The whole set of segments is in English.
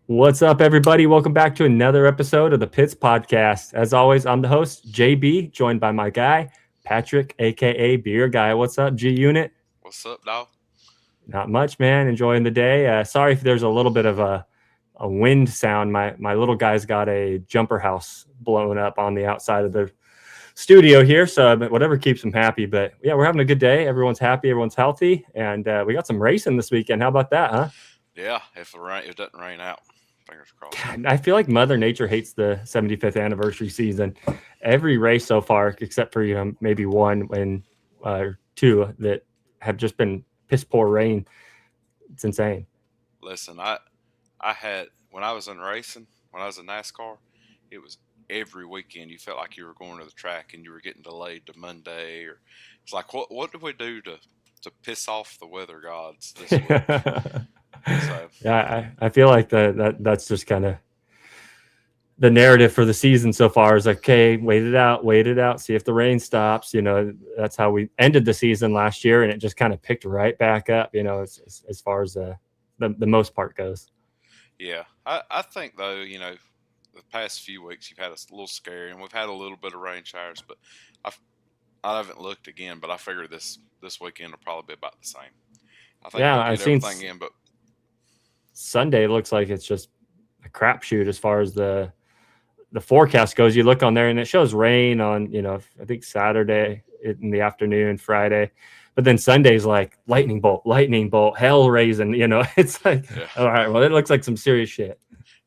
What's up, everybody? Welcome back to another episode of the Pits Podcast. As always, I'm the host, JB, joined by my guy, Patrick, aka Beer Guy. What's up, G Unit? What's up, dog? Not much, man. Enjoying the day. Sorry if there's a little bit of a wind sound. My little guy's got a jumper house blown up on the outside of the studio here, so whatever keeps him happy. But yeah, we're having a good day. Everyone's happy. Everyone's healthy, and we got some racing this weekend. How about that, huh? Yeah, if it doesn't rain out, fingers crossed. I feel like Mother Nature hates the 75th anniversary season. Every race so far, except for maybe one and two that have just been piss poor rain. It's insane. Listen, I had when I was in racing, when I was in NASCAR, it was every weekend. You felt like you were going to the track and you were getting delayed to Monday, or it's like what did we do to piss off the weather gods this week? So Yeah, I feel like that's just kind of the narrative for the season so far is like, okay, wait it out, see if the rain stops. That's how we ended the season last year, and it just kind of picked right back up. As far as the most part goes. yeah, I think though the past few weeks you've had a little scary, and we've had a little bit of rain showers, but I I haven't looked again, but I figure this weekend will probably be about the same. I think Yeah, we'll I've get seen everything in, but Sunday looks like it's just a crapshoot as far as the forecast goes. You look on there and it shows rain on, I think Saturday in the afternoon, Friday, but then Sunday's like lightning bolt, hell raising. It's like, yeah, all right, well, it looks like some serious shit.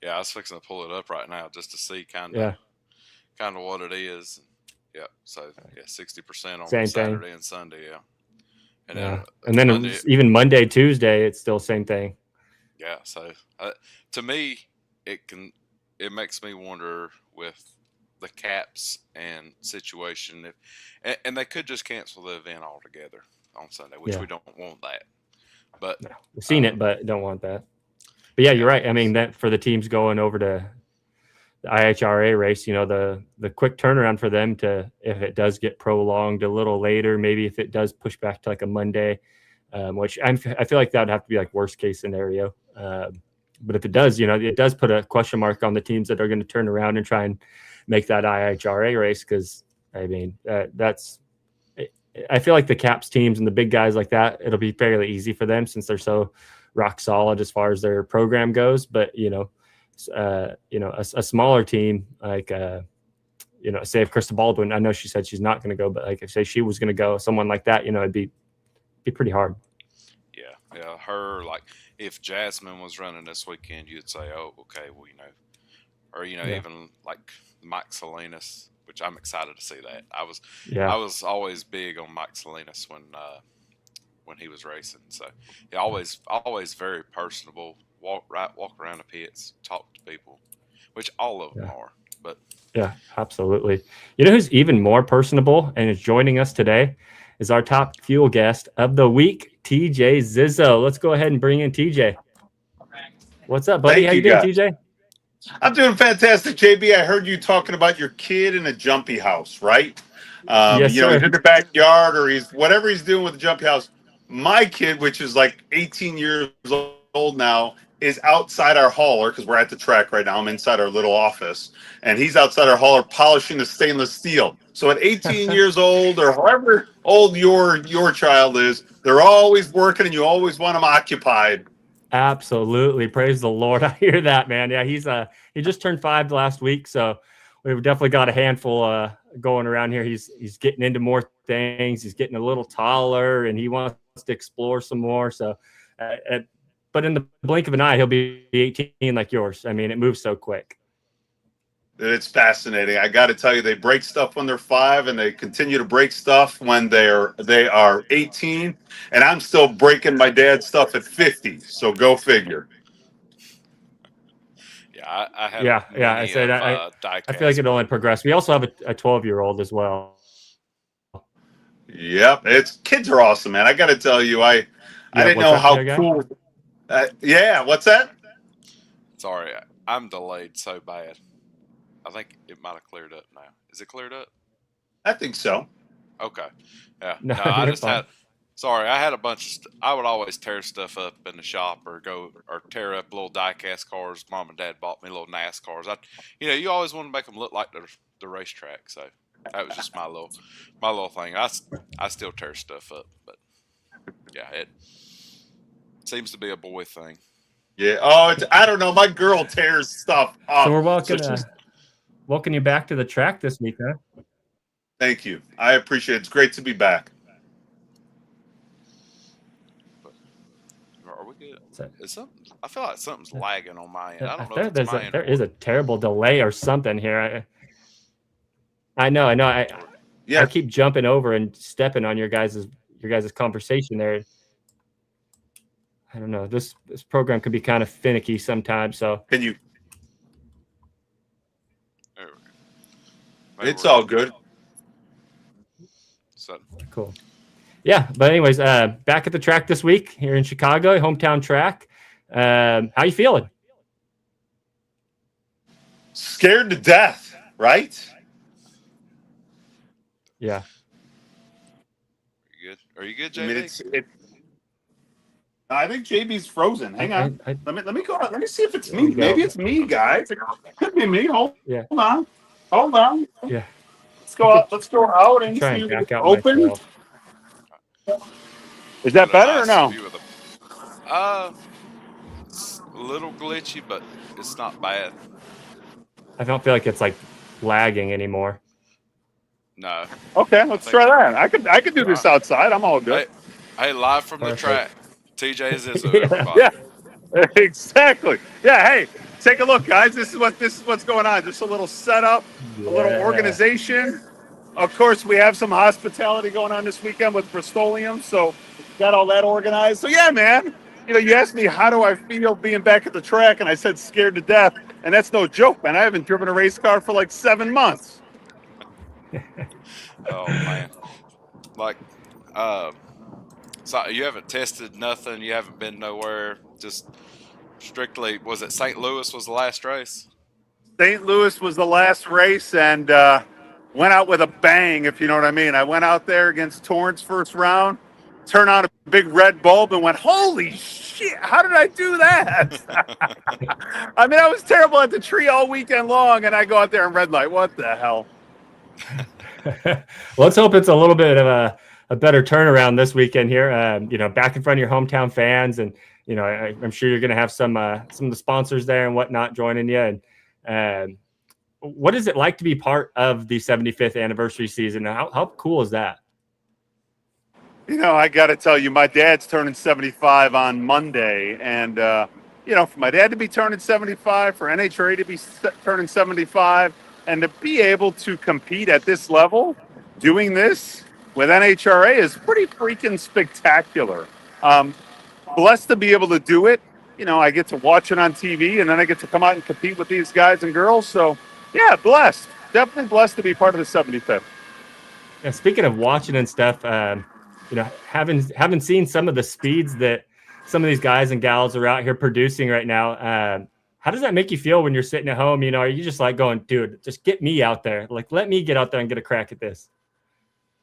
yeah. I was fixing to pull it up right now just to see Yeah, kind of what it is. Yeah, so yeah, 60% on same thing. Saturday and Sunday. Yeah, and then Yeah, and then Monday. even Monday, Tuesday, it's still same thing. Yeah, so to me, it can it makes me wonder with the caps and situation if and they could just cancel the event altogether on Sunday, which Yeah, we don't want that. But no, we've seen it, but don't want that. But yeah, you're yeah, right. I mean, that for the teams going over to the IHRA race, the quick turnaround for them to, if it does get prolonged a little later, maybe if it does push back to like a Monday, which I feel like that would have to be like worst case scenario. But if it does, it does put a question mark on the teams that are going to turn around and try and make that IHRA race. Cause I mean, I feel like the caps teams and the big guys like that, it'll be fairly easy for them since they're so rock solid as far as their program goes. But, a smaller team like, say if Krista Baldwin, I know she said she's not going to go, but like if say she was going to go, someone like that, it'd be pretty hard. yeah, yeah. Her like if Jasmine was running this weekend, you'd say, oh, okay, well, or Yeah. even like Mike Salinas, which I'm excited to see that. I Yeah. was always big on Mike Salinas when he was racing. So he always very personable. Walk around the pits, talk to people, which all of them Yeah. are. But Yeah, absolutely. You know who's even more personable and is joining us today is our top fuel guest of the week, TJ Zizzo. Let's go ahead and bring in TJ. What's up, buddy? Thank How you you, doing, guys. TJ? I'm doing fantastic, JB. I heard you talking about your kid in a jumpy house, right? Yes, He's sir. in the backyard or he's whatever he's doing with the jumpy house. My kid, which is like 18 years old now, is outside our hauler because we're at the track right now. I'm inside our little office, and he's outside our hauler polishing the stainless steel. So at 18 years old or however old your child is, they're always working, and you always want them occupied. Absolutely. Praise the Lord. I hear that, man. Yeah, he just turned 5 last week, so we've definitely got a handful going around here. He's getting into more things. He's getting a little taller, and he wants to explore some more. So, but in the blink of an eye, he'll be 18 like yours. I mean, it moves so quick. It's fascinating. I got to tell you, they break stuff when they're 5, and they continue to break stuff when they are 18. And I'm still breaking my dad's stuff at 50. So go figure. yeah, I have Yeah. I many say of that. I feel like diecast it only broken. progressed. We also have a 12-year-old as well. Yep, it's kids are awesome, man. I got to tell you, I Yeah. didn't What's know up, how young guy? cool. Yeah, what's that? Sorry, I'm delayed so bad. I think it might have cleared up now. Is it cleared up? I think so. Okay. Yeah. No, No, I you're just fine. Sorry, I had a bunch of. I would always tear stuff up in the shop, or tear up little die-cast cars. Mom and Dad bought me little NASCARs. You always want to make them look like the racetrack. So that was just my little thing. I still tear stuff up, but yeah, it seems to be a boy thing. Yeah. Oh, I don't know. My girl tears stuff up. So we're welcoming you back to the track this week, huh? Thank you. I appreciate it. It's great to be back. Are we good? I feel like something's lagging on my end. I don't know if there it's my end. There is a terrible delay or something here. I know. I keep jumping over and stepping on your guys' conversation there. I don't know. This program could be kind of finicky sometimes. So can you? It's all good. So cool. Yeah, but anyways, back at the track this week here in Chicago, hometown track. How you feeling? Scared to death, right? Yeah. Are you good, JB? I think JB's frozen. Hang on. Let me go out. Let me see if it's me. Maybe it's me, guys. It could be me. Hold on. Yeah. Let's go out. Let's go out and try see and if back it's out open. myself. Is that better or no? It's a little glitchy, but it's not bad. I don't feel like it's like lagging anymore. No. Okay, let's try that. I could do this outside. I'm all good. Hey, live from the track. TJ is Zizzo, everybody. Yeah, exactly. Yeah, hey, take a look, guys. This is what's going on. Just a little setup, a little organization. Of course, we have some hospitality going on this weekend with Bristolium, so got all that organized. So yeah, man. You asked me how do I feel being back at the track, and I said scared to death, and that's no joke, man. I haven't driven a race car for like 7 months. Oh man, so you haven't tested nothing. You haven't been nowhere. Just strictly, was it St. Louis was the last race? St. Louis was the last race, and went out with a bang, if you know what I mean. I went out there against Torrance first round, turned on a big red bulb, and went, holy shit, how did I do that? I mean, I was terrible at the tree all weekend long, and I go out there and red light. What the hell? Let's hope it's a little bit of a better turnaround this weekend here. Back in front of your hometown fans, and I'm sure you're going to have some of the sponsors there and whatnot joining you. And what is it like to be part of the 75th anniversary season? How cool is that? I got to tell you, my dad's turning 75 on Monday, and for my dad to be turning 75, for NHRA to be turning 75. And to be able to compete at this level, doing this with NHRA is pretty freaking spectacular. Blessed to be able to do it. I get to watch it on TV, and then I get to come out and compete with these guys and girls. So, yeah, blessed. Definitely blessed to be part of the 75th. Yeah, speaking of watching and stuff, having seen some of the speeds that some of these guys and gals are out here producing right now, how does that make you feel when you're sitting at home? Are you just like going, dude, just get me out there. Like, let me get out there and get a crack at this.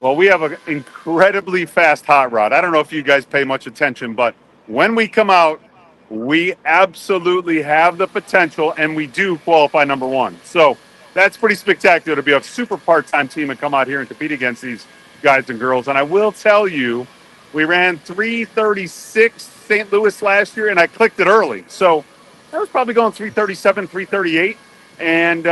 Well, we have an incredibly fast hot rod. I don't know if you guys pay much attention, but when we come out, we absolutely have the potential, and we do qualify number one. So that's pretty spectacular to be a super part-time team and come out here and compete against these guys and girls. And I will tell you, we ran 3:36 St. Louis last year, and I clicked it early. So I was probably going 3:37, 3:38. And,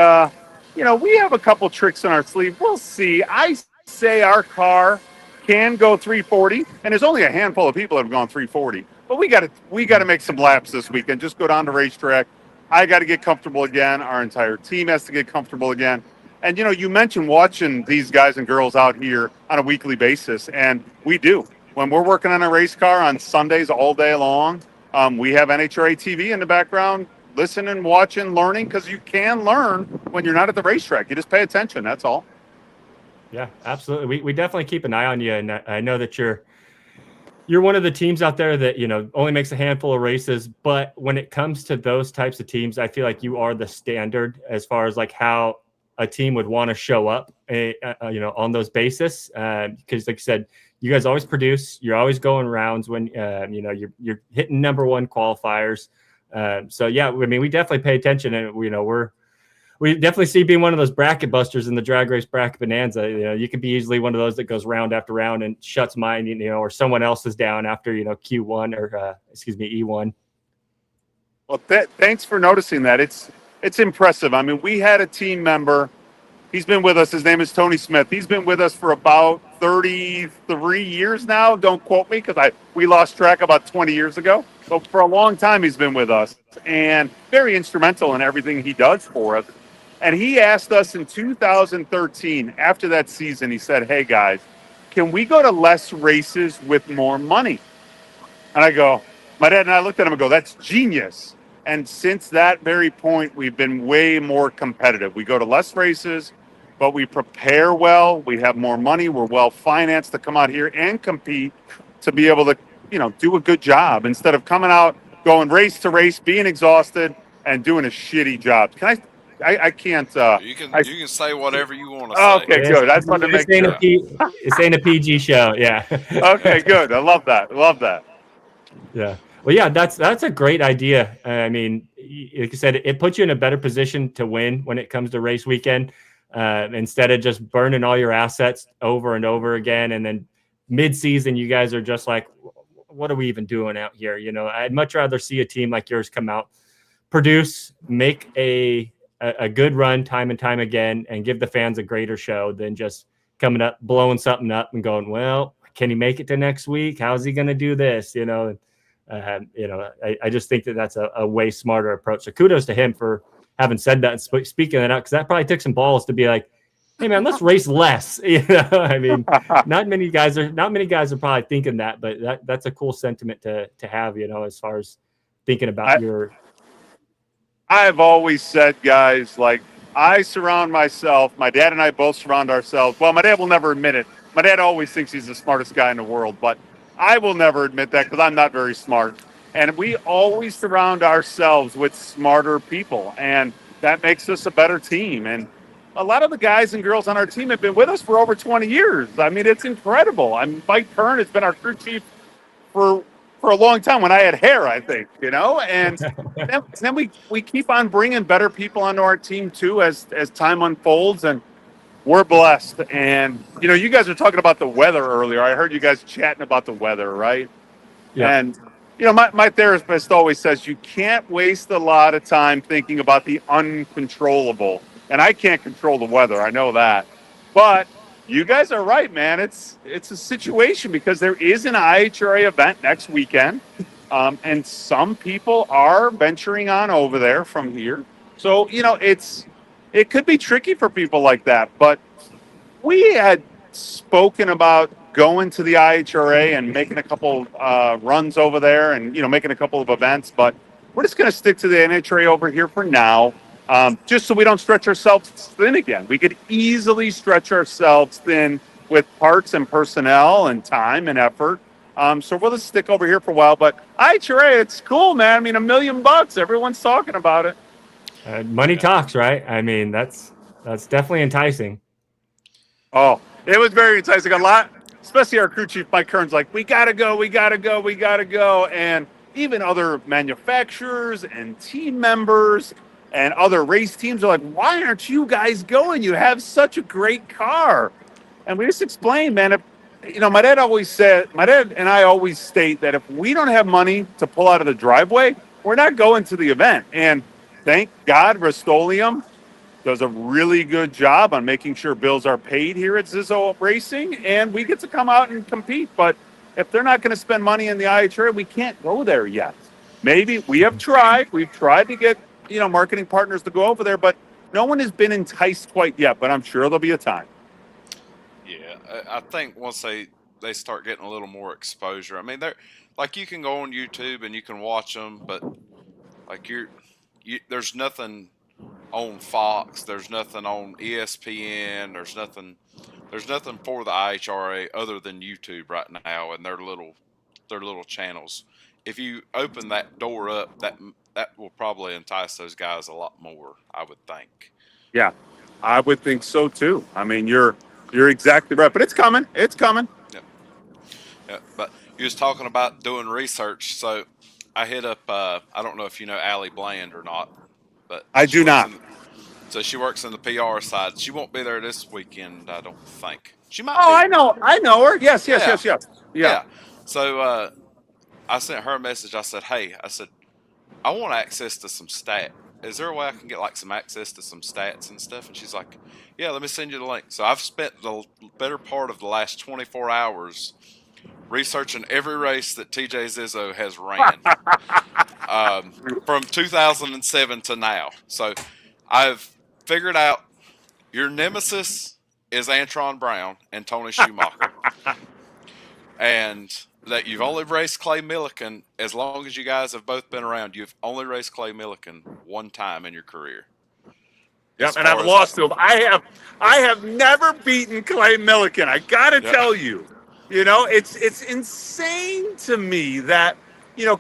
we have a couple tricks in our sleeve. We'll see. I say our car can go 340, and there's only a handful of people that have gone 340. But we got to make some laps this weekend. Just go down to racetrack. I got to get comfortable again. Our entire team has to get comfortable again. And, you mentioned watching these guys and girls out here on a weekly basis, and we do. When we're working on a race car on Sundays all day long, we have NHRA TV in the background, listening, watching, learning, because you can learn when you're not at the racetrack. You just pay attention. That's all. Yeah, absolutely. We definitely keep an eye on you, and I know that you're one of the teams out there that only makes a handful of races. But when it comes to those types of teams, I feel like you are the standard as far as like how a team would want to show up, on those basis. Because like I said, you guys always produce. You're always going rounds when you're hitting number one qualifiers. So yeah, I mean, we definitely pay attention, and we definitely see being one of those bracket busters in the drag race bracket bonanza. You could be easily one of those that goes round after round and shuts mine, or someone else is down after Q1 or E1. Well, thanks for noticing that. It's impressive. I mean, we had a team member. He's been with us. His name is Tony Smith. He's been with us for about 33 years now. Don't quote me because we lost track about 20 years ago. But for a long time, he's been with us and very instrumental in everything he does for us. And he asked us in 2013, after that season, he said, "Hey guys, can we go to less races with more money?" And I go, my dad and I looked at him and go, "That's genius." And since that very point, we've been way more competitive. We go to less races, but we prepare well. We have more money. We're well financed to come out here and compete to be able to, do a good job instead of coming out, going race to race, being exhausted and doing a shitty job. I can't. You can say whatever you want to say. Okay, good. I just wanted to make sure. This ain't a PG show. Yeah. Okay, good. I love that. Love that. Yeah. Well, yeah, that's a great idea. I mean, like you said, it puts you in a better position to win when it comes to race weekend, instead of just burning all your assets over and over again. And then mid-season, you guys are just like, what are we even doing out here? I'd much rather see a team like yours come out, produce, make a good run time and time again, and give the fans a greater show than just coming up, blowing something up and going, well, can he make it to next week? How's he going to do this? I just think that's a way smarter approach. So kudos to him for having said that and speaking that out, because that probably took some balls to be like, hey man, let's race less. I mean, not many guys are probably thinking that, but that's a cool sentiment to have, as far as thinking about I've always said, guys, like, I surround myself, my dad and I both surround ourselves. Well, my dad will never admit it. My dad always thinks he's the smartest guy in the world, but I will never admit that because I'm not very smart. And we always surround ourselves with smarter people, and that makes us a better team. And a lot of the guys and girls on our team have been with us for over 20 years. I mean, it's incredible. Mike Kern has been our crew chief for a long time when I had hair, I think, and then we keep on bringing better people onto our team too as time unfolds, and we're blessed. And you guys were talking about the weather earlier. I heard you guys chatting about the weather, right? Yeah. And my therapist always says you can't waste a lot of time thinking about the uncontrollable. And I can't control the weather, I know that. But you guys are right, man. It's a situation because there is an IHRA event next weekend, and some people are venturing on over there from here. So it could be tricky for people like that. But we had spoken about going to the IHRA and making a couple runs over there, and making a couple of events. But we're just going to stick to the NHRA over here for now. Just so we don't stretch ourselves thin again. We could easily stretch ourselves thin with parts and personnel and time and effort. So we'll just stick over here for a while. But IHRA, it's cool, man. I mean, $1 million. Everyone's talking about it. Money talks, right? I mean, that's definitely enticing. Oh, it was very enticing. A lot, especially our crew chief, Mike Kern's like, we got to go, we got to go, we got to go. And even other manufacturers and team members and other race teams are like, why aren't you guys going? You have such a great car. And we just explained, man, my dad and I always state that if we don't have money to pull out of the driveway, we're not going to the event. And thank God Rust-Oleum does a really good job on making sure bills are paid here at Zizzo Racing, and we get to come out and compete. But if they're not going to spend money in the IHRA, we can't go there yet. Maybe we've tried to get marketing partners to go over there, but no one has been enticed quite yet. But I'm sure there'll be a time. Yeah, I think once they start getting a little more exposure. I mean, they're like, you can go on YouTube and you can watch them, but like there's nothing on Fox, there's nothing on ESPN, there's nothing for the IHRA other than YouTube right now and their little channels. If you open that door up, that will probably entice those guys a lot more, I would think. Yeah, I would think so too. I mean, you're exactly right, but it's coming. It's coming. Yeah. Yeah. But you was talking about doing research, so I hit up. I don't know if you know Allie Bland or not, but I she do works not. in. So she works in the PR side. She won't be there this weekend, I don't think. She might Oh, be. I know her. Yes, yes, Yeah. yes, yes. Yeah. Yeah. So I sent her a message. I said, "Hey, I said I want access to some stat. Is there a way I can get like some access to some stats and stuff?" And she's like, "Yeah, let me send you the link." So I've spent the better part of the last 24 hours researching every race that TJ Zizzo has ran from 2007 to now. So I've figured out your nemesis is Antron Brown and Tony Schumacher, and that you've only raced Clay Millican as long as you guys have both been around. You've only raced Clay Millican one time in your career. Yep, and I've lost to him. I have never beaten Clay Millican. I gotta tell you, it's insane to me that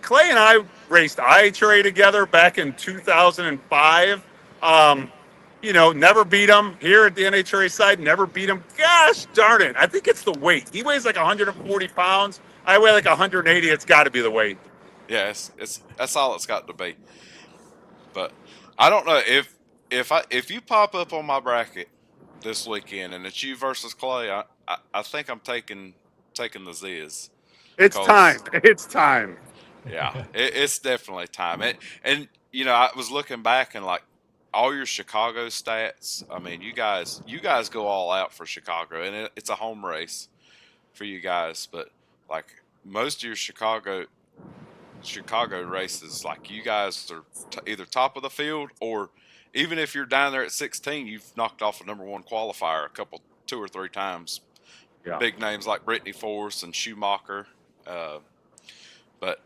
Clay and I raced IHRA together back in 2005. Never beat him here at the NHRA side. Never beat him. Gosh darn it! I think it's the weight. He weighs like 140 pounds. I weigh like 180. It's got to be the weight. Yeah, it's that's all it's got to be. But I don't know if you pop up on my bracket this weekend and it's you versus Clay, I think I'm taking the Ziz. It's time. It's time. Yeah, it's definitely time. And I was looking back and like all your Chicago stats. I mean, you guys go all out for Chicago, and it's a home race for you guys. But like most of your Chicago races, like you guys are either top of the field, or even if you're down there at 16, you've knocked off a number one qualifier two or three times. Yeah. Big names like Brittany Force and Schumacher. But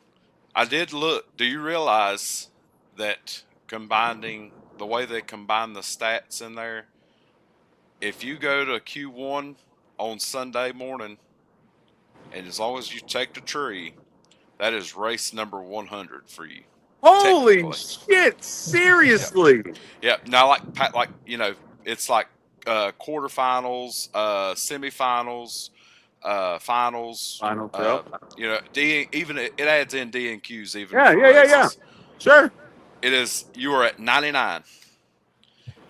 I did look. Do you realize that combining the way they combine the stats in there, if you go to Q1 on Sunday morning, and as long as you take the tree, that is race number 100 for you. Holy shit! Seriously? Yeah. Now, it's like quarterfinals, semifinals, finals. Even it adds in D and Qs even. Yeah. Sure. It is. You are at 99.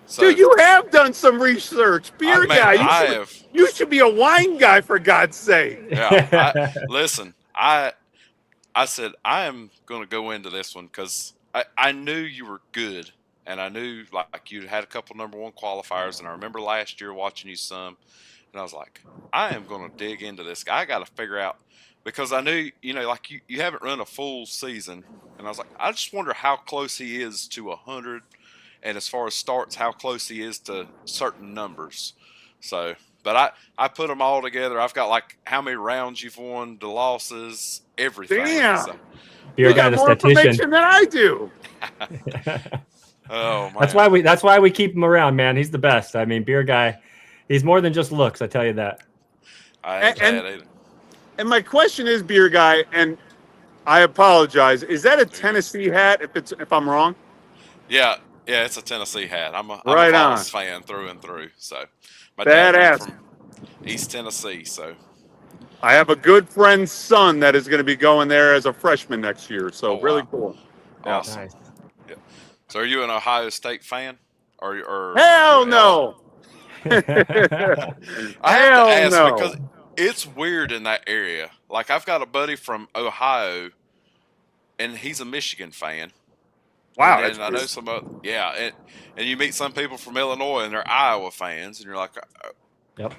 So, dude, you have done some research, beer guy. You should be a wine guy, for God's sake. Yeah. Listen, I said I am going to go into this one because I knew you were good, and I knew like you had a couple number one qualifiers, and I remember last year watching you some, and I was like, I am going to dig into this guy. I got to figure out, because I knew like you haven't run a full season, and I was like, I just wonder how close he is to 100, and as far as starts, how close he is to certain numbers. So. But I put them all together. I've got like how many rounds you've won, the losses, everything. Damn. So, you got more information than I do. Oh man. That's why we keep him around, man. He's the best. I mean, beer guy, he's more than just looks. I tell you that. I ain't bad either. And my question is, beer guy, and I apologize. Is that a Tennessee hat? If I'm wrong. Yeah, it's a Tennessee hat. I'm a Vols fan through and through. So. My dad from East Tennessee, so I have a good friend's son that is going to be going there as a freshman next year. So really cool. Awesome. Nice. Yeah. So are you an Ohio State fan? Or hell no? I have to ask because it's weird in that area. Like I've got a buddy from Ohio, and he's a Michigan fan. Wow, and I know some other, and you meet some people from Illinois and they're Iowa fans, and you're like, yep.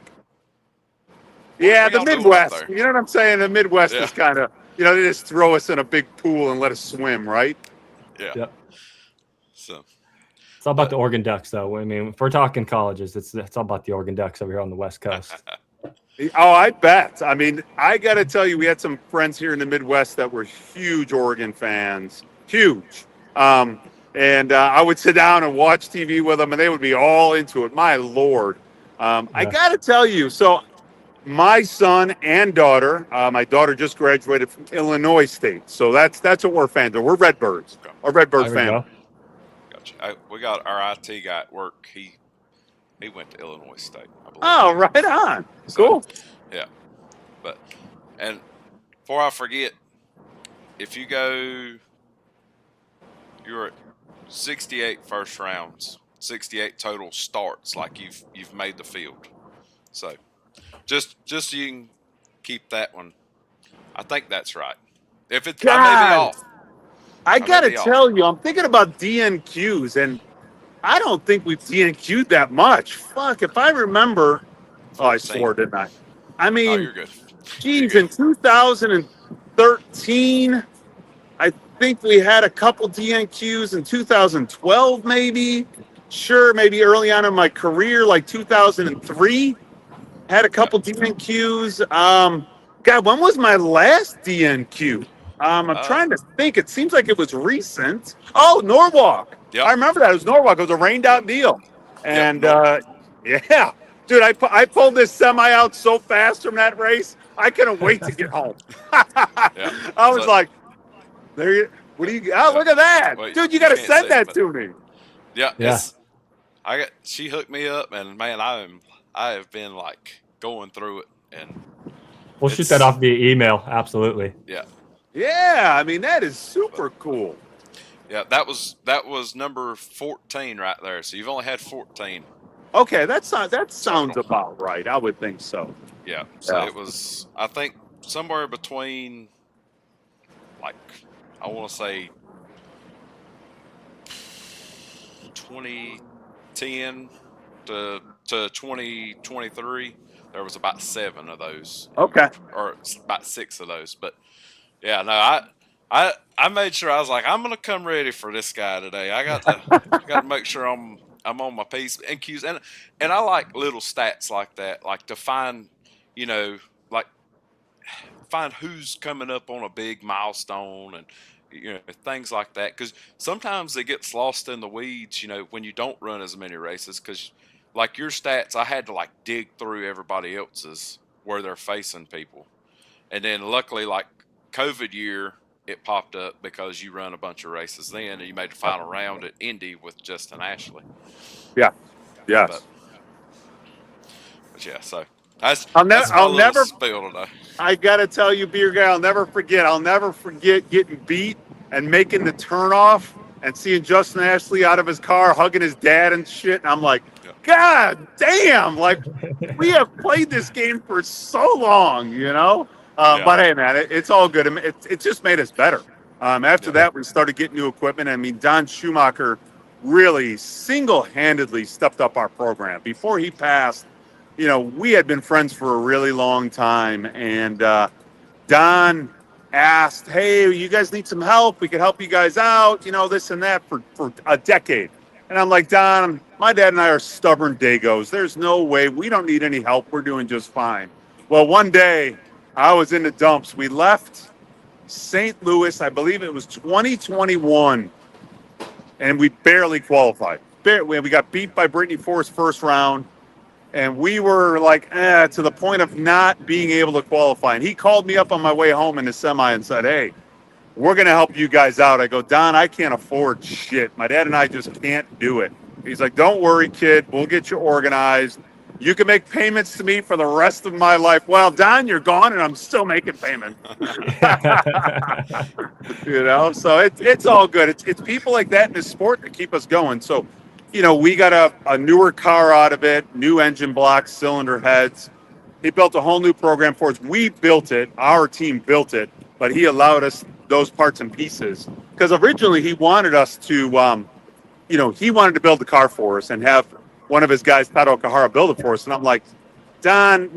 Yeah, the Midwest. You know what I'm saying? The Midwest is kind of, they just throw us in a big pool and let us swim, right? Yeah. Yep. So it's all about the Oregon Ducks, though. I mean, if we're talking colleges, it's all about the Oregon Ducks over here on the West Coast. Oh, I bet. I mean, I got to tell you, we had some friends here in the Midwest that were huge Oregon fans. Huge. And I would sit down and watch TV with them, and they would be all into it. My Lord. I got to tell you, so my son and daughter, my daughter just graduated from Illinois State. So that's what we're fans of. We're Redbirds. A Redbird fan. Gotcha. We got our IT guy at work. He went to Illinois State, I believe. Oh, right on. So, Cool. yeah. But, and before I forget, if you go, you're at 68 first rounds, 68 total starts, like you've made the field. So, just so you can keep that one. I think that's right. If it's, I may be off. I got to may be off. tell you, I'm thinking about DNQs, and I don't think we've DNQ'd that much. Fuck, if I remember. Oh, I 14. swore, didn't I? I Oh, mean, you're good. geez, in 2013, I think we had a couple DNQs. In 2012, maybe. Sure, maybe early on in my career, like 2003, had a couple DNQs. God, when was my last DNQ? I'm trying to think. It seems like it was recent. Oh, Norwalk. Yep. I remember that. It was Norwalk. It was a rained out deal. And, Yep. yeah. Dude, I pulled this semi out so fast from that race, I couldn't wait to get home. I was like, there you, what do you, oh, look at that. Wait, dude, you got to can't send see, that but- to me. Yeah. She hooked me up, and man, I have been like going through it, and We'll shoot that off via email. Absolutely. Yeah. Yeah, I mean, that is super cool. Yeah, that was number 14 right there. So you've only had 14. Okay, that sounds about right. I would think so. Yeah. So it was, I think, somewhere between, like, I want to say 2010 to 2023. There was about 7 of those. Okay. Or about 6 of those. But yeah, no, I made sure, I was like, I'm gonna come ready for this guy today. I got to make sure I'm on my P's and Q's, and I like little stats like that, like to find, like find who's coming up on a big milestone and things like that, because sometimes it gets lost in the weeds, when you don't run as many races, because like your stats, I had to like dig through everybody else's where they're facing people, and then luckily, like COVID year, it popped up because you run a bunch of races then, and you made the final round at Indy with Justin Ashley. Yeah. Yes. But yeah, so I'll never spill today. I gotta tell you, beer guy, I'll never forget getting beat and making the turnoff and seeing Justin Ashley out of his car hugging his dad and shit. And I'm like, God damn! Like, we have played this game for so long, But hey, man, it's all good. I mean, it just made us better. After that, we started getting new equipment. I mean, Don Schumacher really single-handedly stepped up our program. Before he passed, we had been friends for a really long time, and Don asked, hey, you guys need some help? We could help you guys out, this and that for a decade. And I'm like, Don, my dad and I are stubborn dagos. There's no way. We don't need any help. We're doing just fine. Well, one day, I was in the dumps. We left St. Louis, I believe it was 2021, and we barely qualified. We got beat by Brittany Force first round, and we were like, to the point of not being able to qualify. And he called me up on my way home in the semi and said, hey, we're going to help you guys out. I go, Don, I can't afford shit. My dad and I just can't do it. He's like, don't worry, kid. We'll get you organized. You can make payments to me for the rest of my life. Well, Don, you're gone, and I'm still making payments. So it's all good. It's people like that in the sport that keep us going. So, we got a newer car out of it, new engine blocks, cylinder heads. He built a whole new program for us. We built it. Our team built it, but he allowed us those parts and pieces. Because originally he wanted us to, he wanted to build the car for us and have one of his guys, Taro Kahara, build it for us. And I'm like, Don,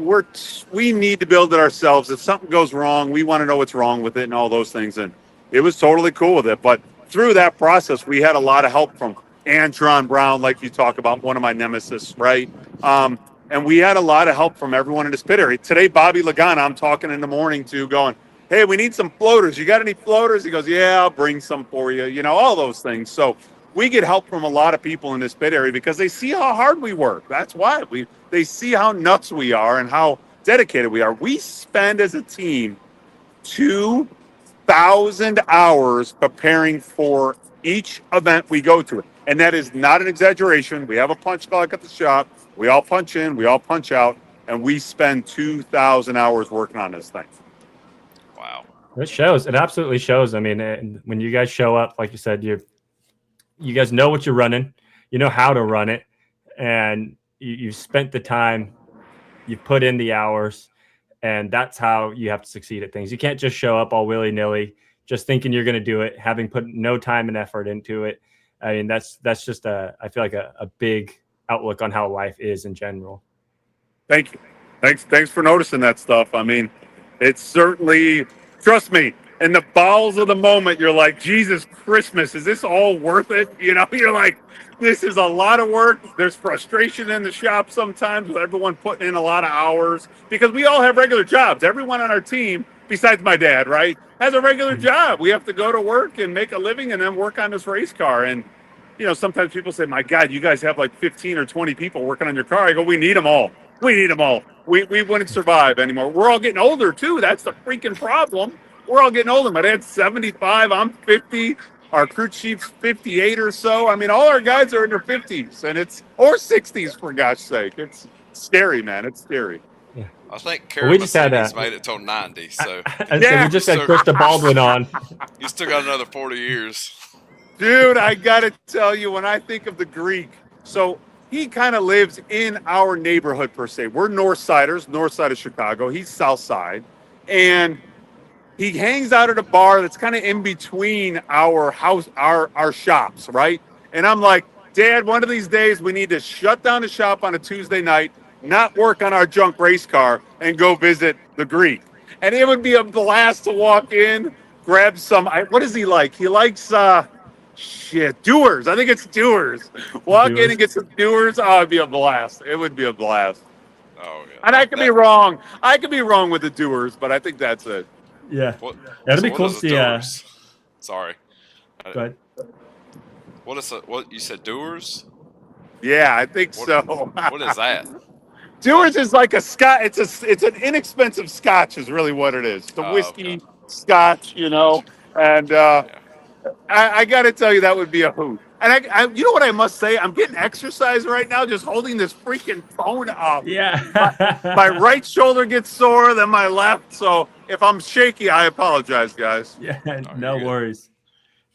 we need to build it ourselves. If something goes wrong, we want to know what's wrong with it and all those things. And it was totally cool with it. But through that process, we had a lot of help from Antron Brown, like you talk about, one of my nemesis, right? And we had a lot of help from everyone in this pit area. Today, Bobby Lagana, I'm talking in the morning to, going, hey, we need some floaters. You got any floaters? He goes, yeah, I'll bring some for you. All those things. So we get help from a lot of people in this pit area because they see how hard we work. That's why they see how nuts we are and how dedicated we are. We spend as a team 2,000 hours preparing for each event we go to. And that is not an exaggeration. We have a punch clock at the shop. We all punch in, we all punch out, and we spend 2,000 hours working on this thing. Wow. It shows. It absolutely shows. I mean, when you guys show up, like you said, you guys know what you're running, you know how to run it, and you've spent the time, you've put in the hours, and that's how you have to succeed at things. You can't just show up all willy-nilly, just thinking you're going to do it, having put no time and effort into it. I mean, that's just I feel like a big outlook on how life is in general. Thank you. Thanks for noticing that stuff. I mean, it's certainly, trust me, in the bowels of the moment, you're like, Jesus Christmas, is this all worth it? You know, you're like, this is a lot of work. There's frustration in the shop sometimes with everyone putting in a lot of hours because we all have regular jobs. Everyone on our team, besides my dad, right, has a regular job. We have to go to work and make a living and then work on this race car. And, you know, sometimes people say, my God, you guys have like 15 or 20 people working on your car. I go, we need them all. We need them all. We wouldn't survive anymore. We're all getting older, too. That's the freaking problem. We're all getting older. My dad's 75. I'm 50. Our crew chief's 58 or so. I mean, all our guys are in their 50s and or 60s, for gosh sake. It's scary, man. It's scary. Yeah. I think We just had Carrabasini's made it till 90, so so we just had Krista Baldwin on. you still got another 40 years. Dude, I got to tell you, when I think of the Greek, so he kind of lives in our neighborhood, per se. We're north side of Chicago. He's south side. And he hangs out at a bar that's kind of in between our house, our shops, right? And I'm like, Dad, one of these days we need to shut down the shop on a Tuesday night, not work on our junk race car, and go visit the Greek. And it would be a blast to walk in, grab some. What does he like? He likes Dewars. I think it's Dewars. Walk in and get some Dewars. Oh, it'd be a blast. It would be a blast. Oh yeah. And I could be wrong. I could be wrong with the Dewars, but I think that's it. Yeah. That'd be cool to see. Sorry. Go ahead. What you said, Doers? Yeah, I think so. What is that? Dewars is like a scotch. It's an inexpensive scotch, is really what it is. The whiskey scotch, you know. And I got to tell you, that would be a hoot. And you know what I must say? I'm getting exercise right now, just holding this freaking phone up. Yeah. my right shoulder gets sore, then my left. So if I'm shaky, I apologize, guys. Yeah, no worries.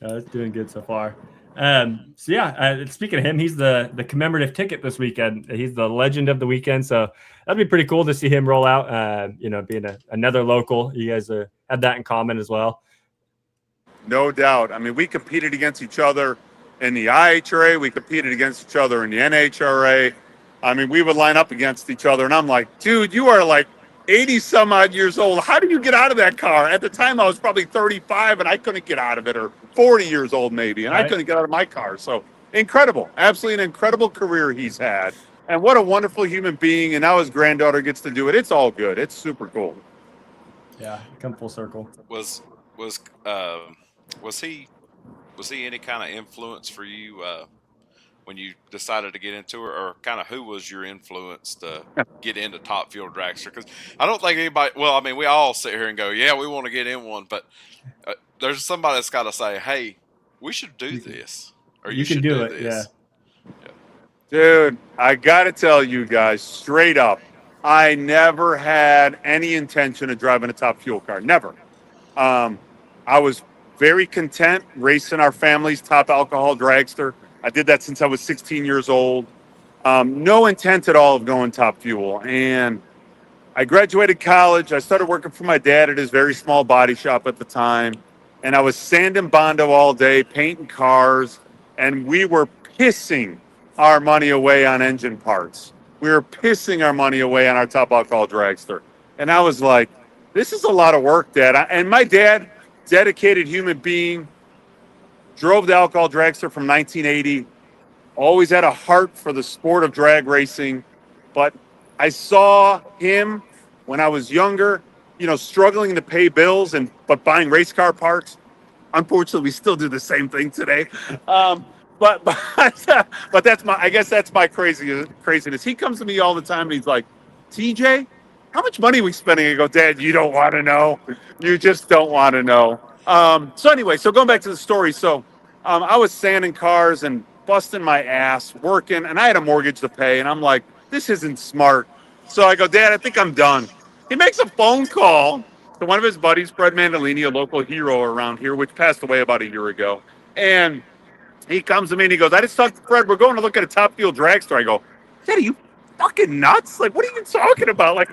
It's doing good so far. So yeah, speaking of him, he's the commemorative ticket this weekend. He's the legend of the weekend. So that'd be pretty cool to see him roll out. You know, being another local, you guys have that in common as well. No doubt. I mean, we competed against each other in the IHRA. We competed against each other in the NHRA. I mean, we would line up against each other, and I'm like, dude, you are like 80 some odd years old. How did you get out of that car? At the time, I was probably 35, and I couldn't get out of it, or 40 years old maybe, and I couldn't get out of my car. So incredible. Absolutely an incredible career he's had. And what a wonderful human being, and now his granddaughter gets to do it. It's all good. It's super cool. Yeah, come full circle. Was he any kind of influence for you when you decided to get into it, or kind of who was your influence to get into Top Fuel Dragster? Because I don't think anybody. Well, I mean, we all sit here and go, "Yeah, we want to get in one," but there's somebody that's got to say, "Hey, we should do this," or you should do it. Yeah. Dude, I got to tell you guys straight up, I never had any intention of driving a Top Fuel car. Never. I was very content racing our family's top alcohol dragster. I did that since I was 16 years old. No intent at all of going Top Fuel. And I graduated college. I started working for my dad at his very small body shop at the time. And I was sanding Bondo all day, painting cars. And we were pissing our money away on engine parts. We were pissing our money away on our top alcohol dragster. And I was like, this is a lot of work, Dad. And my dad, dedicated human being, drove the alcohol dragster from 1980, always had a heart for the sport of drag racing. But I saw him when I was younger, you know, struggling to pay bills but buying race car parts. Unfortunately, we still do the same thing today. But that's my craziness. He comes to me all the time and he's like, TJ, how much money are we spending? I go, Dad, you don't want to know. You just don't want to know. So anyway, going back to the story. So I was sanding cars and busting my ass, working, and I had a mortgage to pay. And I'm like, this isn't smart. So I go, Dad, I think I'm done. He makes a phone call to one of his buddies, Fred Mandolini, a local hero around here, which passed away about a year ago. And he comes to me and he goes, I just talked to Fred. We're going to look at a Top Fuel dragster. I go, Dad, are you fucking nuts? Like, what are you talking about? Like,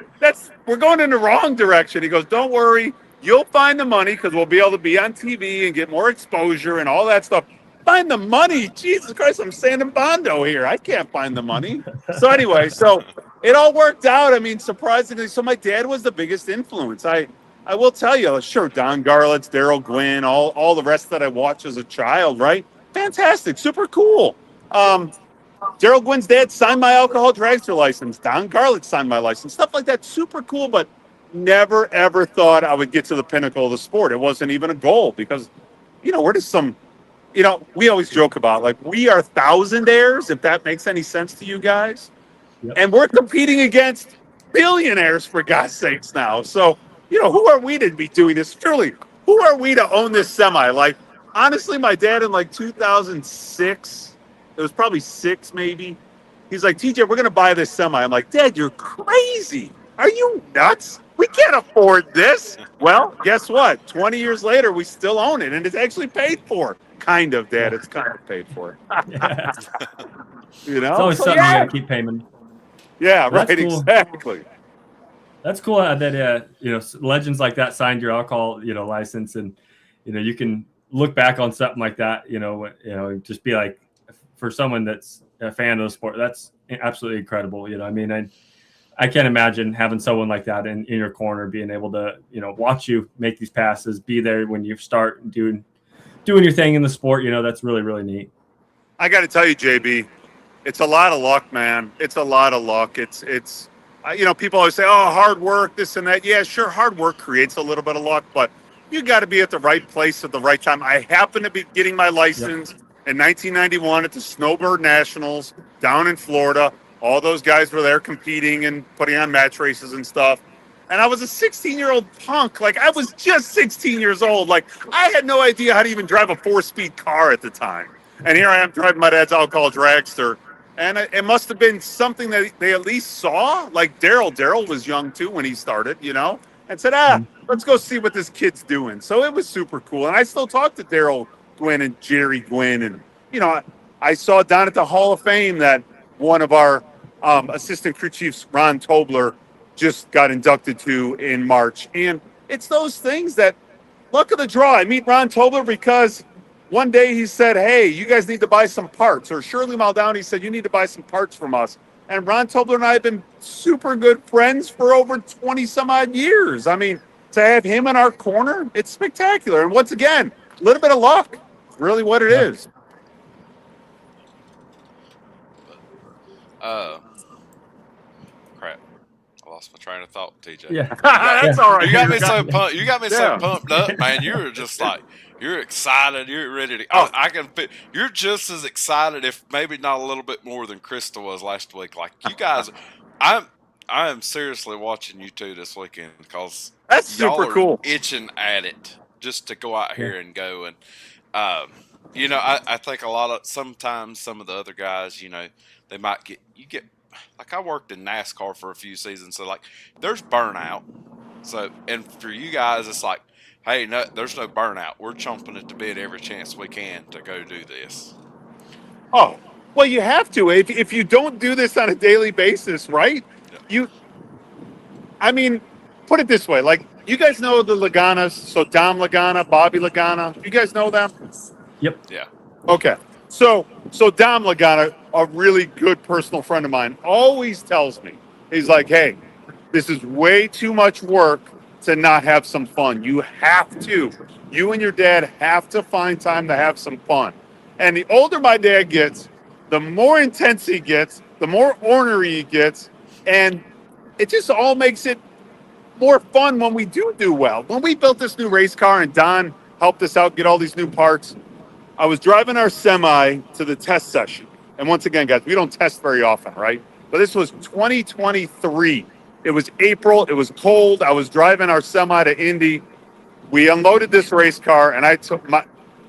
we're going in the wrong direction. He goes, don't worry. You'll find the money because we'll be able to be on TV and get more exposure and all that stuff. Find the money. Jesus Christ, I'm Sandon Bondo here. I can't find the money. So anyway, so it all worked out. I mean, surprisingly, so my dad was the biggest influence. I will tell you, sure, Don Garlitz, Daryl Gwynn, all the rest that I watched as a child, right? Fantastic, super cool. Daryl Gwynn's dad signed my alcohol dragster license. Don Garlitz signed my license. Stuff like that, super cool, but never, ever thought I would get to the pinnacle of the sport. It wasn't even a goal because, we're just some, we always joke about, like, we are thousandaires, if that makes any sense to you guys. Yep. And we're competing against billionaires, for God's sakes, now. So, who are we to be doing this? Truly, who are we to own this semi? Like, honestly, my dad in like 2006, it was probably 6 maybe. He's like, TJ, we're going to buy this semi. I'm like, Dad, you're crazy. Are you nuts? We can't afford this. Well, guess what? 20 years later, we still own it, and it's actually paid for. Kind of, Dad. It's kind of paid for. Yeah. It's always something you got to keep paying. Yeah, well, right, cool. Exactly. That's cool that, legends like that signed your alcohol, license, and, you can look back on something like that, just be like, for someone that's a fan of the sport, that's absolutely incredible. I can't imagine having someone like that in your corner, being able to, watch you make these passes, be there when you start doing your thing in the sport. That's really, really neat. I got to tell you, JB, it's a lot of luck, man. It's a lot of luck. It's people always say, oh, hard work, this and that. Yeah, sure, hard work creates a little bit of luck, but you got to be at the right place at the right time. I happen to be getting my license in 1991 at the Snowbird Nationals down in Florida. All those guys were there competing and putting on match races and stuff. And I was a 16-year-old punk. Like, I was just 16 years old. Like, I had no idea how to even drive a 4-speed car at the time. And here I am driving my dad's alcohol dragster. And it must have been something that they at least saw. Like, Daryl was young, too, when he started, and said, let's go see what this kid's doing. So it was super cool. And I still talk to Daryl Gwynn and Jerry Gwynn. And, I saw down at the Hall of Fame that one of our assistant crew chiefs, Ron Tobler, just got inducted to in March. And it's those things that, luck of the draw. I meet Ron Tobler because one day he said, hey, you guys need to buy some parts. Or Shirley Muldowney said, you need to buy some parts from us. And Ron Tobler and I have been super good friends for over 20 some odd years. I mean, to have him in our corner, it's spectacular. And once again, a little bit of luck, really what it is. Crap. I lost my train of thought, TJ. Yeah. That's all right. You got me so pumped. You got me so pumped up, man. You were just like, you're excited. You're ready to. Oh. I can. You're just as excited, if maybe not a little bit more than Krista was last week. Like, you guys, I am seriously watching you two this weekend because that's super cool. Itching at it just to go out here and go and. I think sometimes some of the other guys, they might get like, I worked in NASCAR for a few seasons, so like there's burnout. So, and for you guys, it's like, hey, no, there's no burnout. We're chomping at the bit every chance we can to go do this. Oh, well, you have to. If you don't do this on a daily basis, right? Yeah. Put it this way. Like, you guys know the Laganas, so Dom Lagana, Bobby Lagana. You guys know them? Yep. Yeah. Okay. So Dom Lagana, a really good personal friend of mine, always tells me, he's like, hey, this is way too much work to not have some fun. You and your dad have to find time to have some fun. And the older my dad gets, the more intense he gets, the more ornery he gets, and it just all makes it more fun when we do well. When we built this new race car and Don helped us out get all these new parts, I was driving our semi to the test session. And once again, guys, we don't test very often, right? But this was 2023. It was April. It was cold. I was driving our semi to Indy. We unloaded this race car, and I took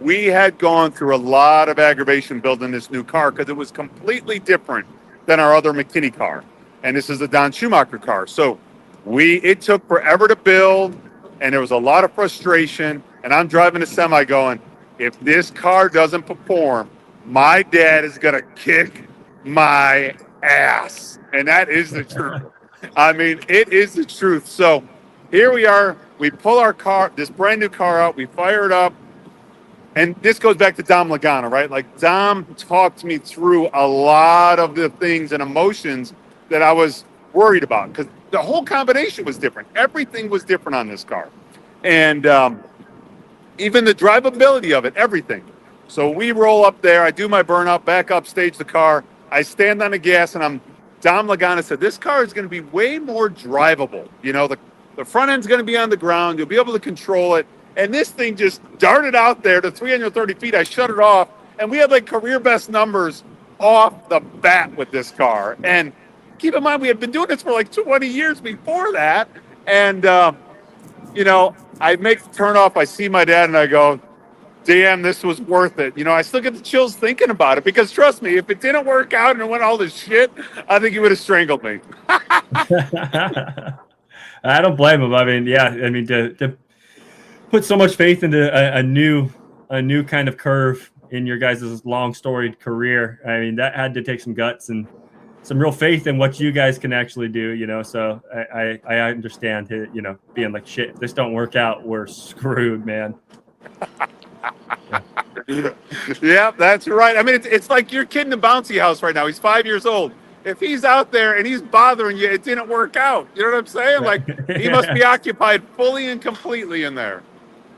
we had gone through a lot of aggravation building this new car because it was completely different than our other McKinney car. And this is a Don Schumacher car. So it took forever to build, and there was a lot of frustration. And I'm driving a semi going, if this car doesn't perform, my dad is going to kick my ass. And that is the truth. I mean, it is the truth. So here we are. We pull our car, this brand new car out. We fire it up. And this goes back to Dom Lagana, right? Like, Dom talked me through a lot of the things and emotions that I was worried about because the whole combination was different. Everything was different on this car. And even the drivability of it, everything. So we roll up there. I do my burnout, back up, stage the car. I stand on the gas, and Dom Lagana said, this car is going to be way more drivable. You know, the front end's going to be on the ground. You'll be able to control it. And this thing just darted out there to 330 feet. I shut it off, and we had like career best numbers off the bat with this car. And keep in mind, we had been doing this for like 20 years before that. And, you know, I make the turn off. I see my dad, and I go, damn, this was worth it. You know, I still get the chills thinking about it because, trust me, if it didn't work out and it went all this shit, I think he would have strangled me. I don't blame him. I mean, yeah, I mean, to put so much faith into a new kind of curve in your guys' long storied career. I mean, that had to take some guts and some real faith in what you guys can actually do, you know. So I understand, you know, being like, shit, if this don't work out, we're screwed, man. Yeah, that's right. I mean, it's like your kid in the bouncy house right now. He's 5 years old. If he's out there and he's bothering you, it didn't work out. You know what I'm saying? Like, he must be occupied fully and completely in there.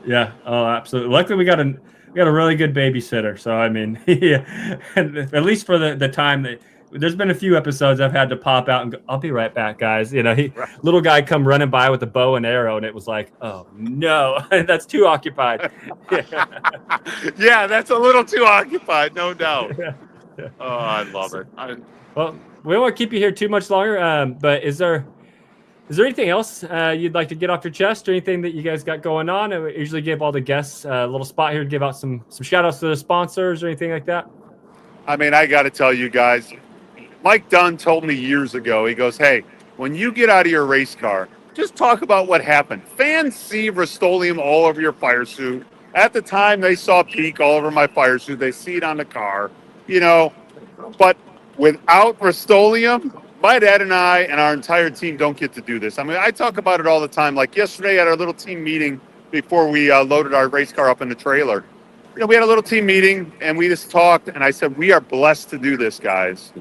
Yeah. Oh, absolutely. Luckily, we got a really good babysitter. So I mean, yeah, at least for the time that. There's been a few episodes I've had to pop out and go, I'll be right back, guys. You know, little guy come running by with a bow and arrow, and it was like, oh no, that's too occupied. Yeah, that's a little too occupied, no doubt. Oh, I love it. Well, we don't want to keep you here too much longer. But is there anything else you'd like to get off your chest, or anything that you guys got going on? I usually give all the guests a little spot here to give out some shout outs to the sponsors or anything like that. I mean, I got to tell you guys, Mike Dunn told me years ago, he goes, hey, when you get out of your race car, just talk about what happened. Fans see Rust-Oleum all over your fire suit. At the time, they saw Peak all over my fire suit. They see it on the car, you know. But without Rust-Oleum, my dad and I and our entire team don't get to do this. I mean, I talk about it all the time. Like yesterday at our little team meeting before we loaded our race car up in the trailer, you know, we had a little team meeting, and we just talked, and I said, we are blessed to do this, guys.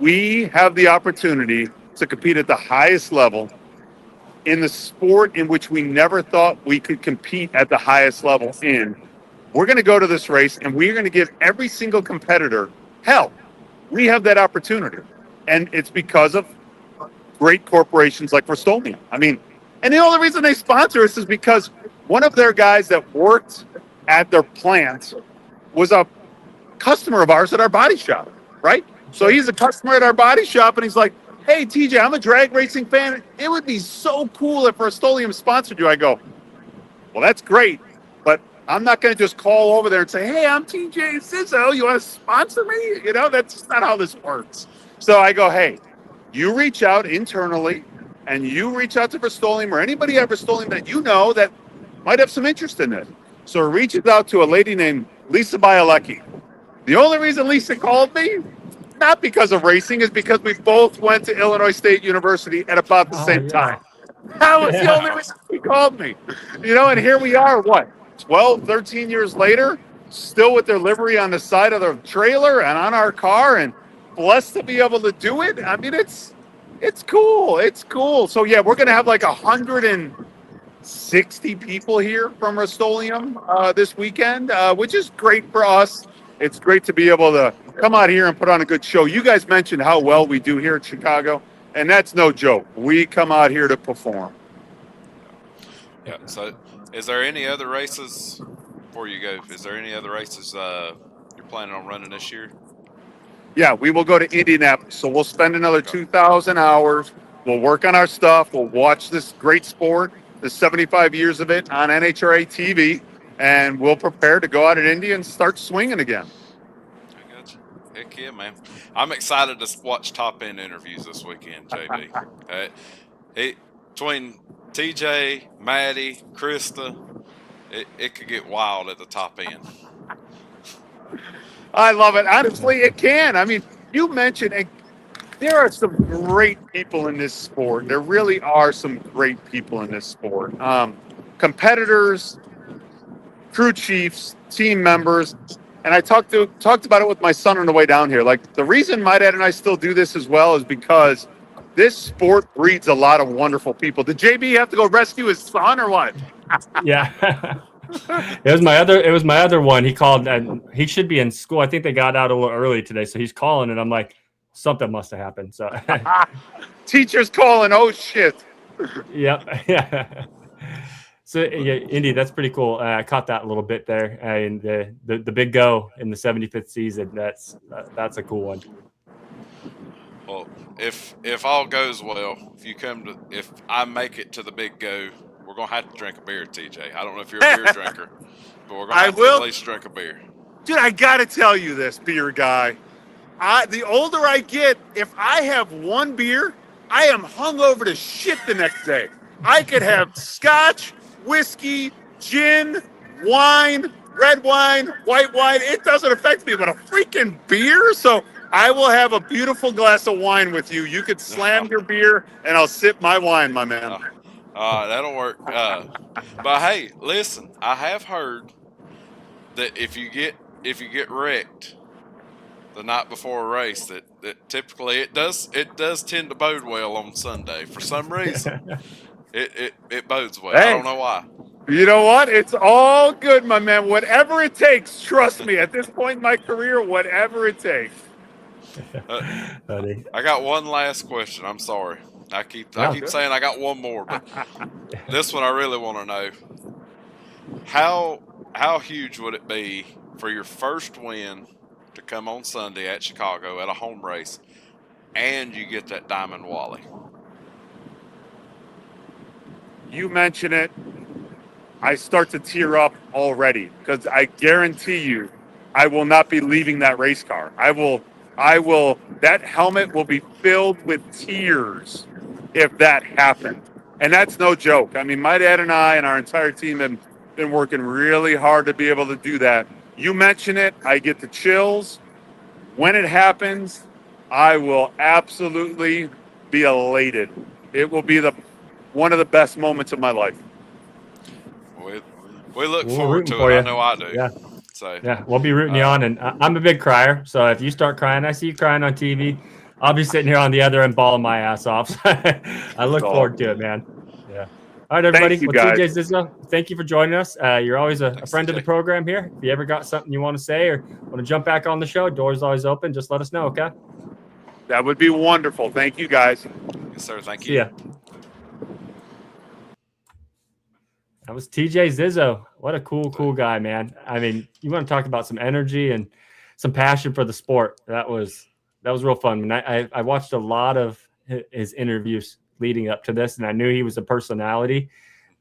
We have the opportunity to compete at the highest level in the sport in which we never thought we could compete at the highest level in. We're going to go to this race, and we're going to give every single competitor hell. We have that opportunity, and it's because of great corporations like Rust-Oleum. I mean, and the only reason they sponsor us is because one of their guys that worked at their plant was a customer of ours at our body shop, right? So he's a customer at our body shop, and he's like, hey, TJ, I'm a drag racing fan. It would be so cool if Rust-Oleum sponsored you. I go, well, that's great, but I'm not going to just call over there and say, hey, I'm TJ Zizzo. You want to sponsor me? You know, that's just not how this works. So I go, hey, you reach out internally, and you reach out to Rust-Oleum or anybody at Rust-Oleum that you know that might have some interest in it. So it reaches out to a lady named Lisa Bielecki. The only reason Lisa called me, not because of racing, is because we both went to Illinois State University at about the same time. That was the only reason she called me. You know, and here we are, 12, 13 years later, still with their livery on the side of the trailer and on our car, and blessed to be able to do it. I mean, it's cool. It's cool. So, yeah, we're going to have like 160 people here from Rust-Oleum this weekend, which is great for us. It's great to be able to come out here and put on a good show. You guys mentioned how well we do here in Chicago, and that's no joke. We come out here to perform. Yeah. So, is there any other races before you go? Is there any other races you're planning on running this year? Yeah, we will go to Indianapolis. So we'll spend another 2,000 hours. We'll work on our stuff. We'll watch this great sport, the 75 years of it on NHRA TV. and we'll prepare to go out at Indy and start swinging again. I got you. Heck yeah, man. I'm excited to watch top end interviews this weekend, JB. It, between TJ, Maddie, Krista, it could get wild at the top end. I love it. Honestly, it can. I mean, you mentioned there are some great people in this sport. There really are some great people in this sport. Competitors, crew chiefs, team members. And I talked about it with my son on the way down here. Like, the reason my dad and I still do this as well is because this sport breeds a lot of wonderful people. Did JB have to go rescue his son or what? Yeah. It was my other one. He called, and he should be in school. I think they got out a little early today, so he's calling, and I'm like, something must have happened. So Teacher's calling. Oh shit. Yep. Yeah. So yeah, Indy, that's pretty cool. I caught that a little bit there, and the big go in the 75th season. That's a cool one. Well, if all goes well, if I make it to the big go, we're gonna have to drink a beer, TJ. I don't know if you're a beer drinker, but we're gonna have to at least drink a beer. Dude, I gotta tell you this, beer guy. The older I get, if I have one beer, I am hungover to shit the next day. I could have scotch, whiskey, gin, wine, red wine, white wine. It doesn't affect me, but a freaking beer? So I will have a beautiful glass of wine with you. You could slam your beer, and I'll sip my wine, my man. That'll work. But hey, listen, I have heard that if you get wrecked the night before a race, that typically it does tend to bode well on Sunday. For some reason, it bodes well. Hey, I don't know why. You know what? It's all good, my man. Whatever it takes. Trust me. At this point in my career, whatever it takes. I got one last question. I'm sorry. I keep saying I got one more, but this one I really want to know. How huge would it be for your first win to come on Sunday at Chicago at a home race, and you get that Diamond Wally? You mention it, I start to tear up already, because I guarantee you I will not be leaving that race car. I will, that helmet will be filled with tears if that happened. And that's no joke. I mean, my dad and I and our entire team have been working really hard to be able to do that. You mention it, I get the chills. When it happens, I will absolutely be elated. It will be one of the best moments of my life. We look forward to it. I know I do. Yeah. So yeah, we'll be rooting you on, and I'm a big crier. So if you start crying, I see you crying on TV, I'll be sitting here on the other end bawling my ass off. I look forward to it, man. Yeah. All right, everybody. TJ Zizzo, thank you for joining us. You're always a friend of the program here. If you ever got something you want to say or want to jump back on the show, door's always open. Just let us know, okay? That would be wonderful. Thank you, guys. Yes, sir. Thank you. See ya. That was TJ Zizzo. What a cool guy, man. I mean, you want to talk about some energy and some passion for the sport. That was real fun. I mean, I watched a lot of his interviews leading up to this, and I knew he was a personality.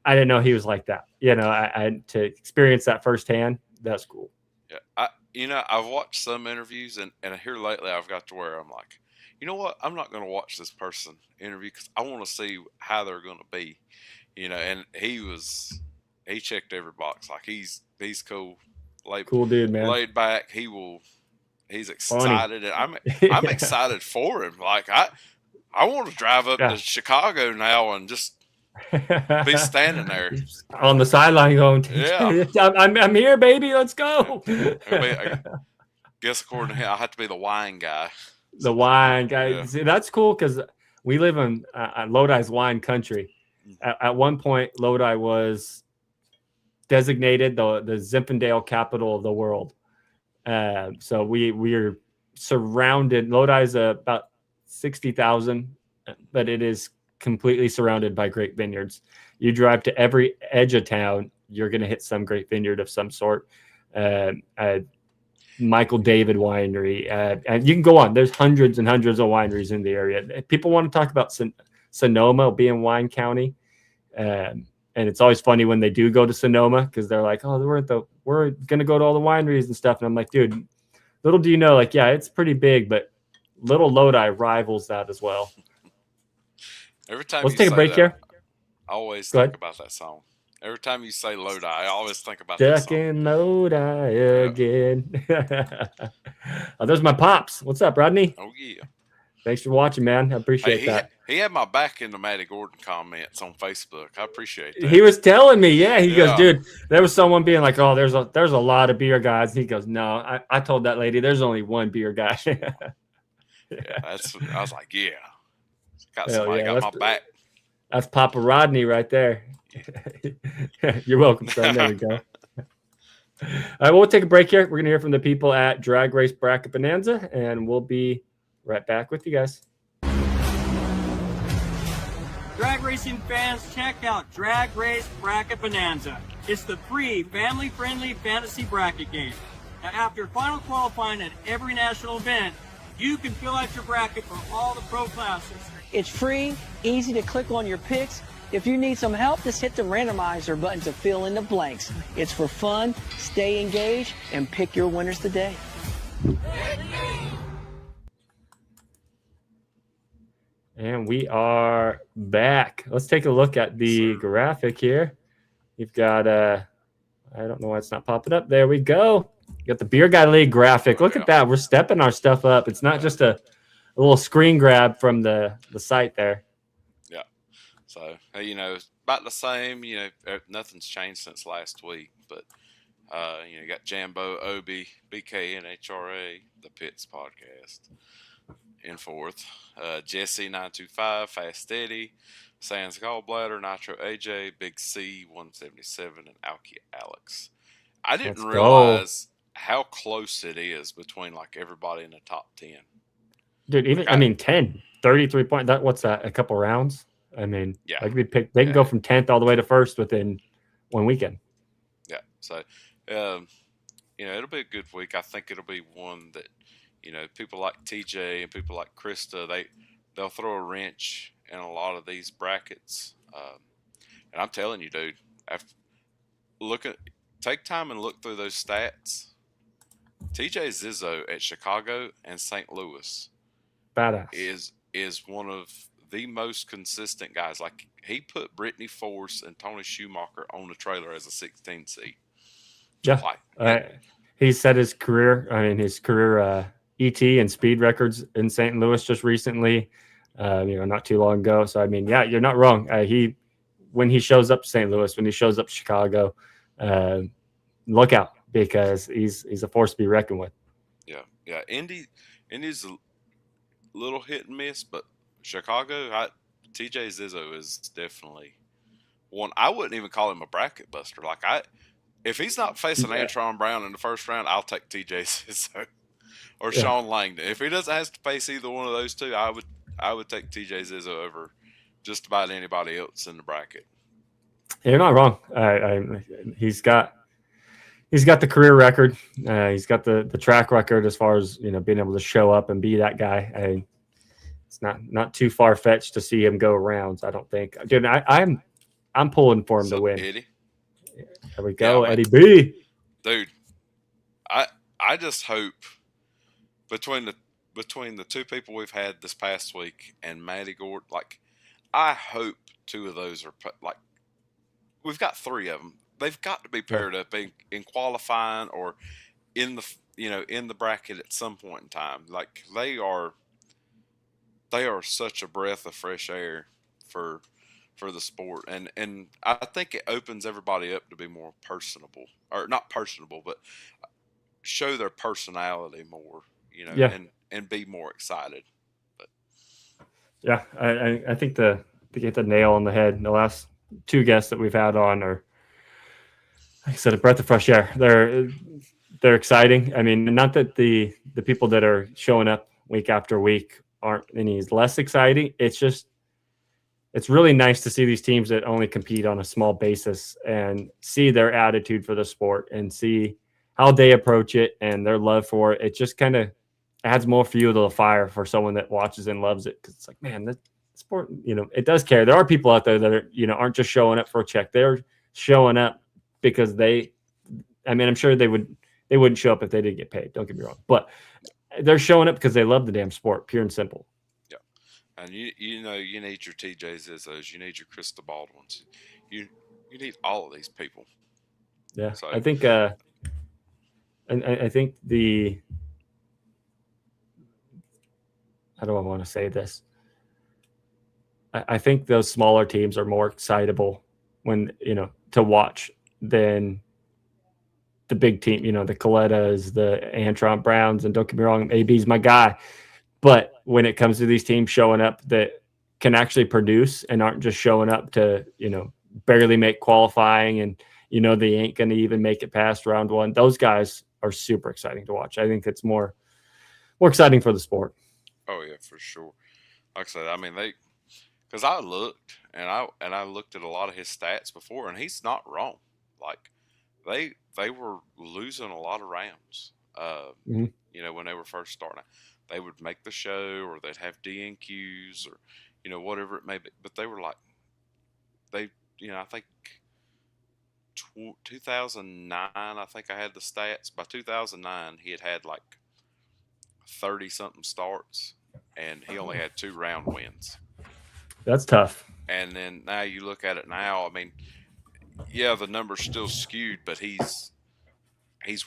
I didn't know he was like that. You know, I to experience that firsthand, that's cool. Yeah, I've watched some interviews, and here lately I've got to where I'm like, you know what? I'm not going to watch this person interview because I want to see how they're going to be. You know, and he checked every box. Like he's cool, cool dude, man. Laid back. He's excited, and I'm excited for him. Like I want to drive up to Chicago now and just be standing there on the sideline going, yeah, I'm here, baby. Let's go. I guess according to him, I have to be the wine guy. The wine guy. Yeah. See, that's cool because we live in Lodi's wine country. At one point, Lodi was designated the Zinfandel capital of the world. So we're surrounded. Lodi is about 60,000, but it is completely surrounded by grape vineyards. You drive to every edge of town, you're going to hit some grape vineyard of some sort. Michael David Winery, and you can go on. There's hundreds and hundreds of wineries in the area. People want to talk about Sonoma being wine county. And it's always funny when they do go to Sonoma because they're like, oh, we're going to go to all the wineries and stuff. And I'm like, dude, little do you know, like, yeah, it's pretty big, but Little Lodi rivals that as well. Every time Let's you take a say break that, here. I always Go think ahead. about that song. Every time you say Lodi, I always think about that Stuck song. in Lodi again. Oh, there's my pops. What's up, Rodney? Oh yeah. Thanks for watching, man. I appreciate Hey, that. he had my back in the Matty Gordon comments on Facebook. I appreciate that. He was telling me, yeah. He goes, Yeah. dude, there was someone being like, oh, there's a lot of beer guys. And he goes, no, I told that lady there's only one beer guy. Yeah, I was like, yeah. Got Hell somebody yeah, got my back. That's Papa Rodney right there. You're welcome, son. There we go. All right, we'll take a break here. We're going to hear from the people at Drag Race Bracket Bonanza, and we'll be right back with you guys. Drag racing fans, check out Drag Race Bracket Bonanza. It's the free, family-friendly fantasy bracket game. Now, after final qualifying at every national event, you can fill out your bracket for all the pro classes. It's free, easy to click on your picks. If you need some help, just hit the randomizer button to fill in the blanks. It's for fun, stay engaged, and pick your winners today. And we are back. Let's take a look at the graphic here. You've got, I don't know why it's not popping up. There we go. You got the Beer Guy League graphic. Look at that. We're stepping our stuff up. It's not just a little screen grab from the site there. Yeah. So, you know, it's about the same. You know, nothing's changed since last week. But, you know, you got Jambo, Obi, BK, NHRA, the Pits podcast in fourth. Jesse 925, Fast Eddie, Sans Gallbladder, Nitro AJ, Big C 177, and Alki Alex. I didn't realize how close it is between like everybody in the top 10. Dude, even I mean 10, 33 points. What's that? A couple rounds? I mean, yeah. They could be picked. They can go from 10th all the way to first within one weekend. Yeah. So, you know, it'll be a good week. I think it'll be one that, you know, people like TJ and people like Krista, they'll throw a wrench in a lot of these brackets. And I'm telling you, dude, take time and look through those stats. TJ Zizzo at Chicago and St. Louis badass is one of the most consistent guys. Like, he put Brittany Force and Tony Schumacher on the trailer as a 16 seed. Yeah. He set his career ET and speed records in St. Louis just recently, you know, not too long ago. So, I mean, yeah, you're not wrong. When he shows up to St. Louis, when he shows up to Chicago, look out, because he's a force to be reckoned with. Yeah. Yeah. Indy's a little hit and miss, but Chicago, TJ Zizzo is definitely one. I wouldn't even call him a bracket buster. Like, if he's not facing Antron Brown in the first round, I'll take TJ Zizzo or Sean Langdon. If he doesn't have to face either one of those two, I would take TJ Zizzo over just about anybody else in the bracket. You're not wrong. He's got the career record. He's got the track record as far as, you know, being able to show up and be that guy. It's not too far fetched to see him go rounds, I don't think. Dude, I'm pulling for him to win. Eddie. There we go, yeah, Eddie B. Dude, I just hope between the two people we've had this past week and Matty Gordon, like, I hope two of those are like, we've got three of them. They've got to be paired up in qualifying or in the bracket at some point in time. Like, they are such a breath of fresh air for the sport, and I think it opens everybody up to be more personable, or not personable, but show their personality more, you know, and be more excited. But yeah, I think to get the nail on the head, the last two guests that we've had on are, like I said, a breath of fresh air. They're exciting. I mean, not that the people that are showing up week after week aren't any less exciting. It's just, it's really nice to see these teams that only compete on a small basis and see their attitude for the sport and see how they approach it and their love for it. It just kind of adds more fuel to the fire for someone that watches and loves it. Cause it's like, man, sport, it does care. There are people out there that are, aren't just showing up for a check. They're showing up because I'm sure they wouldn't show up if they didn't get paid. Don't get me wrong, but they're showing up because they love the damn sport, pure and simple. Yeah, and you need your TJ Zizzos, you need your Krista Baldwins, you need all of these people. Yeah, so I think I think how do I want to say this? I think those smaller teams are more excitable when, to watch than the big team, the Colettas, the Antron Browns, and don't get me wrong, AB's my guy. But when it comes to these teams showing up that can actually produce and aren't just showing up to, barely make qualifying and, they ain't going to even make it past round one, those guys are super exciting to watch. I think it's more exciting for the sport. Oh yeah, for sure. Like I said, I mean, because I looked and I looked at a lot of his stats before, and he's not wrong. Like they were losing a lot of rounds. Mm-hmm. When they were first starting, they would make the show, or they'd have DNQs, or whatever it may be. But they were like, I think 2009. I think I had the stats. By 2009, he had like 30 something starts, and he only had 2 round wins. That's tough. And then now you look at it now, I mean, yeah, the number's still skewed, but he's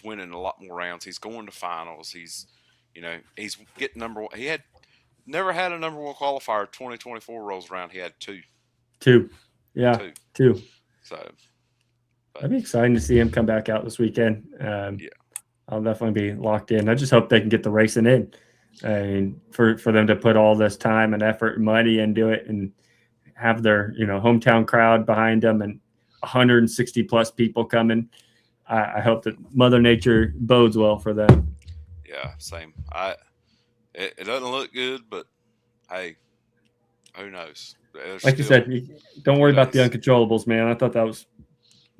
winning a lot more rounds. He's going to finals. He's getting number one. He had never had a number one qualifier. 2024 rolls around, he had 2. Yeah, 2. So that'd be exciting to see him come back out this weekend. Yeah, I'll definitely be locked in. I just hope they can get the racing in. And for them to put all this time and effort and money into it and have their, hometown crowd behind them and 160 plus people coming. I hope that Mother Nature bodes well for them. Yeah, same. It doesn't look good, but hey, who knows? Like you said, don't worry about the uncontrollables, man. I thought that was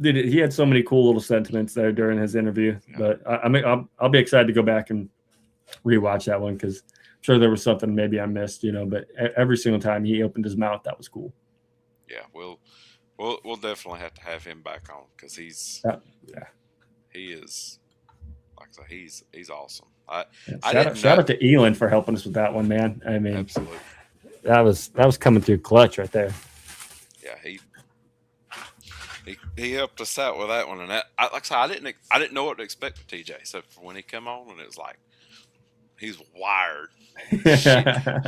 he had so many cool little sentiments there during his interview. Yeah. But I'll be excited to go back and rewatch that one because I'm sure there was something maybe I missed, but every single time he opened his mouth, that was cool. Yeah, we'll definitely have to have him back on because he is, like I said, he's awesome. Shout out to Elon for helping us with that one, man. I mean, absolutely, that was coming through clutch right there. Yeah, he helped us out with that one, and that, like I said, I didn't know what to expect with TJ. So when he came on, and it was like he's wired.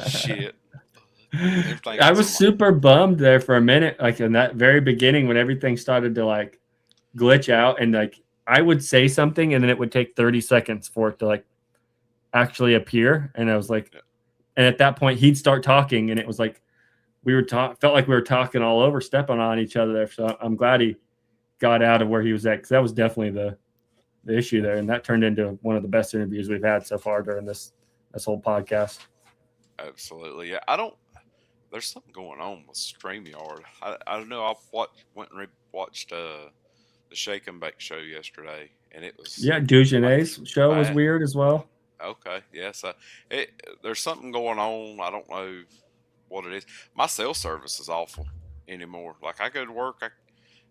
shit. I was super bummed there for a minute, like in that very beginning when everything started to like glitch out, and like I would say something, and then it would take 30 seconds for it to like actually appear, and I was like, and at that point he'd start talking, and it was like felt like we were talking all over, stepping on each other there. So I'm glad he got out of where he was at, because that was definitely the issue there, and that turned into one of the best interviews we've had so far during this whole podcast. Absolutely, yeah. There's something going on with StreamYard. I don't know. Went and watched the Shake and Bake show yesterday, and it was Dujanet's show was weird as well. Okay, yes, there's something going on. I don't know what it is. My cell service is awful anymore. Like I go to work,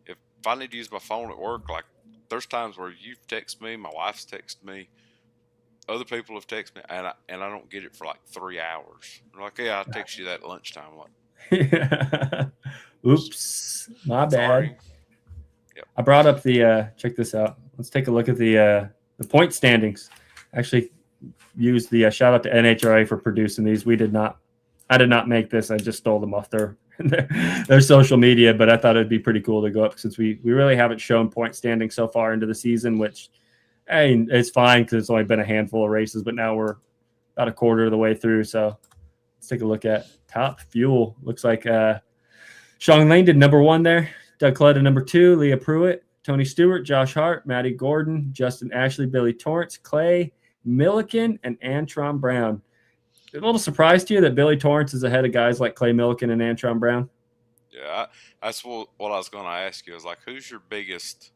if I need to use my phone at work, like there's times where you've texted me, my wife's texted me, other people have texted me, and I don't get it for like 3 hours. They're like, yeah, I'll text you that at lunchtime. I'm like, oops, my bad. Sorry. Yep. I brought up the check this out. Let's take a look at the point standings. Actually, use the shout out to NHRA for producing these. I did not make this. I just stole them off their social media, but I thought it'd be pretty cool to go up since we really haven't shown point standing so far into the season, which it's fine because it's only been a handful of races, but now we're about a quarter of the way through. So let's take a look at Top Fuel. Looks like Sean Lane did number 1 there. Doug Clutta number 2. Leah Pruitt, Tony Stewart, Josh Hart, Maddie Gordon, Justin Ashley, Billy Torrance, Clay Milliken, and Antron Brown. A little surprised to you that Billy Torrance is ahead of guys like Clay Milliken and Antron Brown? Yeah, that's what I was going to ask you. Is like, who's your biggest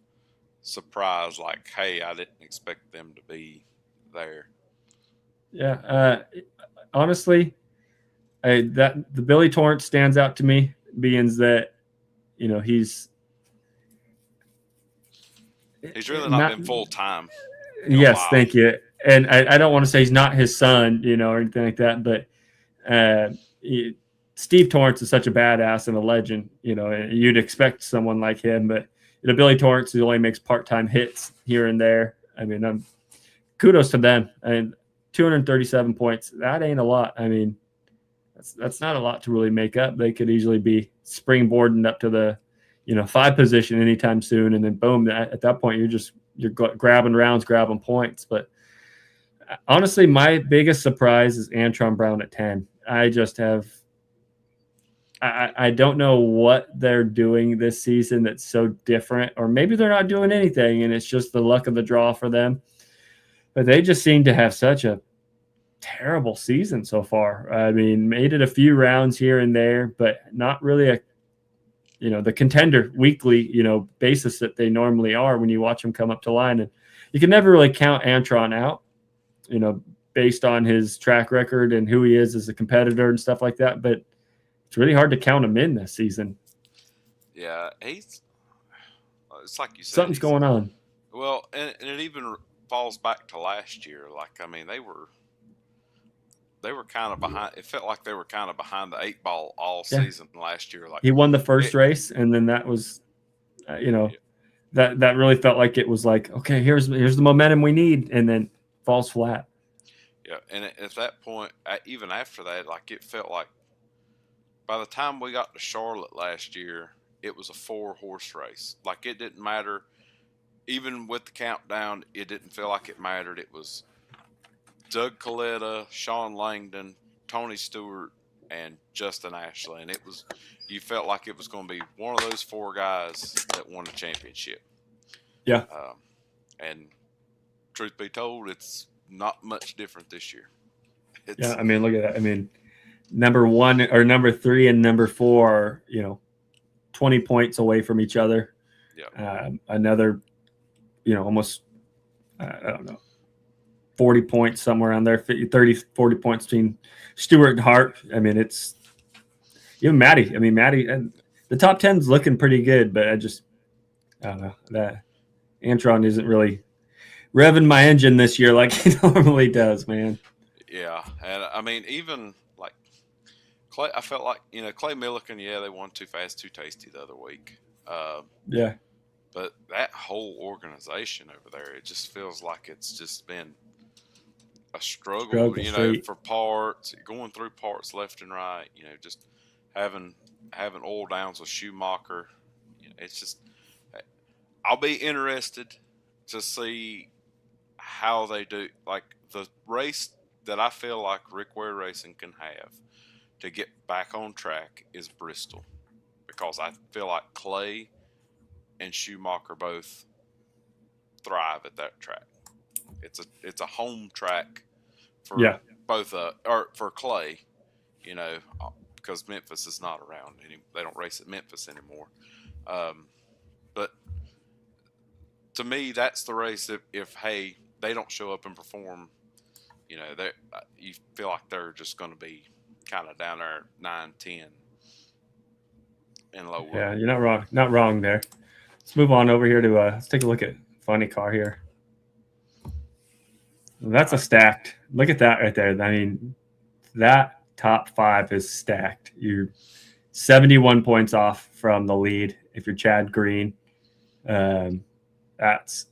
surprise? Like, hey, I didn't expect them to be there. Yeah, honestly, that the Billy Torrance stands out to me, being that he's really not been full time. Yes, thank you. And I don't want to say he's not his son, or anything like that, but Steve Torrance is such a badass and a legend, and you'd expect someone like him, but Billy Torrance only makes part-time hits here and there. I mean, kudos to them. And 237 points, that ain't a lot. I mean, that's not a lot to really make up. They could easily be springboarding up to the 5 position anytime soon, and then boom, at that point you're grabbing rounds, grabbing points. But honestly, my biggest surprise is Antron Brown at 10. I don't know what they're doing this season that's so different, or maybe they're not doing anything and it's just the luck of the draw for them. But they just seem to have such a terrible season so far. I mean, made it a few rounds here and there, but not really the contender weekly, basis that they normally are when you watch them come up to line. And you can never really count Antron out, based on his track record and who he is as a competitor and stuff like that. But it's really hard to count him in this season. Yeah, it's like you said. Something's going on. Well, and it even falls back to last year. Like, I mean, they were kind of behind. It felt like they were kind of behind the 8 ball all season last year. Like, he won the first race, and then that was, that really felt like it was like, okay, here's the momentum we need, and then falls flat. Yeah, and at that point, even after that, like, it felt like by the time we got to Charlotte last year, it was a 4-horse race. Like, it didn't matter. Even with the countdown, it didn't feel like it mattered. It was Doug Coletta, Sean Langdon, Tony Stewart, and Justin Ashley. And you felt like it was going to be one of those 4 guys that won the championship. Yeah. And truth be told, it's not much different this year. Yeah, I mean, look at that. I mean, number 1 or number 3 and number 4 are, 20 points away from each other. Yeah. Another, almost, I don't know, 40 points somewhere on there, 30, 40 points between Stewart and Hart. I mean, it's even Maddie. I mean, Maddie, and the top 10's looking pretty good, but I don't know, that Antron isn't really revving my engine this year like he normally does, man. Yeah. And I mean, even like Clay, I felt like, Clay Milliken, they won Too Fast, Too Tasty the other week. Yeah. But that whole organization over there, it just feels like it's just been a struggle for parts, going through parts left and right, just having oil downs with Schumacher. It's just, I'll be interested to see how they do. Like, the race that I feel like Rick Ware Racing can have to get back on track is Bristol, because I feel like Clay and Schumacher both thrive at that track. It's a home track for both or for Clay, because Memphis is not around they don't race at Memphis anymore. But to me, that's the race if they don't show up and perform, you feel like they're just going to be kind of down there 9, 10 and lower. Yeah, you're not wrong there. Let's move on over here to let's take a look at funny car here. That's a stacked. Look at that right there. I mean, that top 5 is stacked. You're 71 points off from the lead if you're Chad Green. That's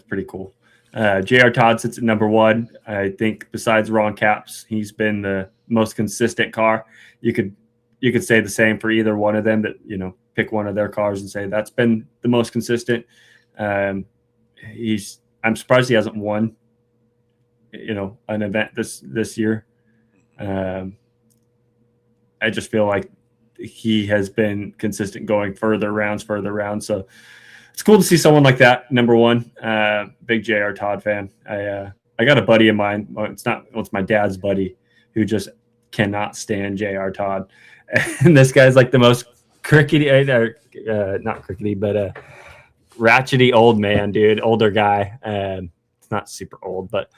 pretty cool. J.R. Todd sits at number 1. I think besides Ron Capps, he's been the most consistent car. You could say the same for either one of them, that pick one of their cars and say that's been the most consistent. I'm surprised he hasn't won, an event this year. I just feel like he has been consistent going further rounds. So it's cool to see someone like that. Number 1, big J.R. Todd fan. I got a buddy of mine. Well, it's my dad's buddy who just cannot stand J.R. Todd. And this guy's like the most crickety, not crickety, but ratchety old man, dude, older guy. It's not super old, but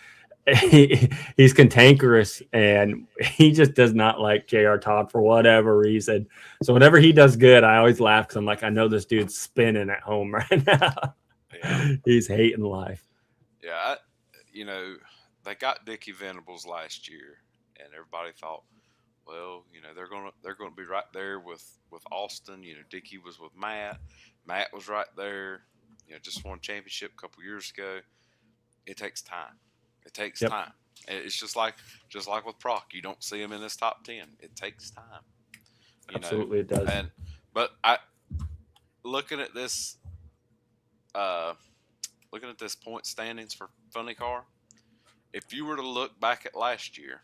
he's cantankerous, and he just does not like J.R. Todd for whatever reason. So whenever he does good, I always laugh because I'm like, I know this dude's spinning at home right now. Yeah. He's hating life. Yeah, they got Dickie Venables last year, and everybody thought, well, they're gonna be right there with Austin. Dickie was with Matt. Matt was right there. Just won a championship a couple years ago. It takes time. It takes time. It's just like with Proc. You don't see him in this top 10. It takes time. Absolutely, it does. But looking at this point standings for Funny Car, if you were to look back at last year,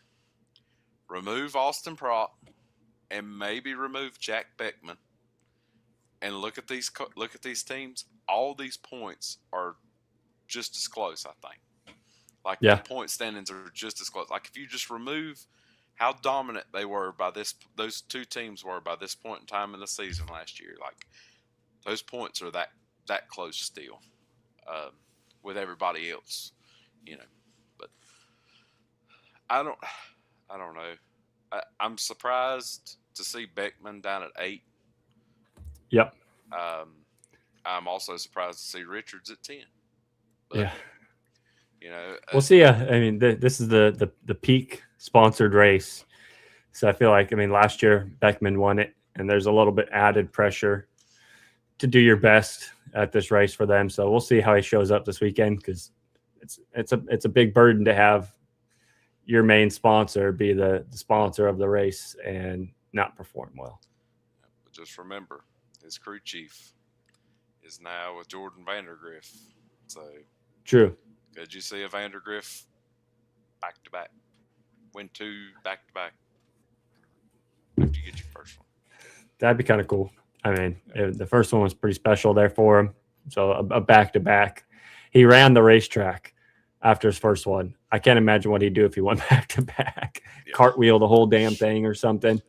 remove Austin Proc and maybe remove Jack Beckman, and look at these teams, all these points are just as close, I think. Like the point standings are just as close. Like if you just remove how dominant they were those two teams were by this point in time in the season last year, like those points are that close still, with everybody else, But I don't know. I'm surprised to see Beckman down at 8. Yep. I'm also surprised to see Richards at 10. But, yeah. We'll see. I mean, this is the peak sponsored race. So I feel like, last year Beckman won it, and there's a little bit added pressure to do your best at this race for them. So we'll see how he shows up this weekend, because it's a big burden to have your main sponsor be the sponsor of the race and not perform well. But just remember, his crew chief is now with Jordan Vandergriff. So true. Could you see a Vandergriff back to back? Win 2 back to back after you get your first one? That'd be kind of cool. The first one was pretty special there for him. So a back to back. He ran the racetrack after his first one. I can't imagine what he'd do if he went back to back. Cartwheel the whole damn thing or something.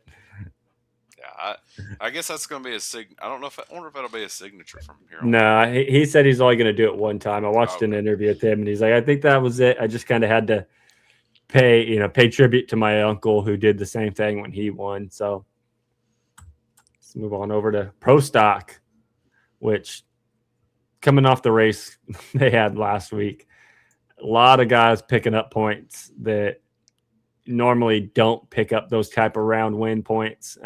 Yeah, I guess that's going to be I wonder if that'll be a signature from here on. No, he said he's only going to do it one time. I watched an interview with him, and he's like, I think that was it. I just kind of had to pay tribute to my uncle who did the same thing when he won. So let's move on over to Pro Stock, which coming off the race they had last week, a lot of guys picking up points that normally don't pick up those type of round win points.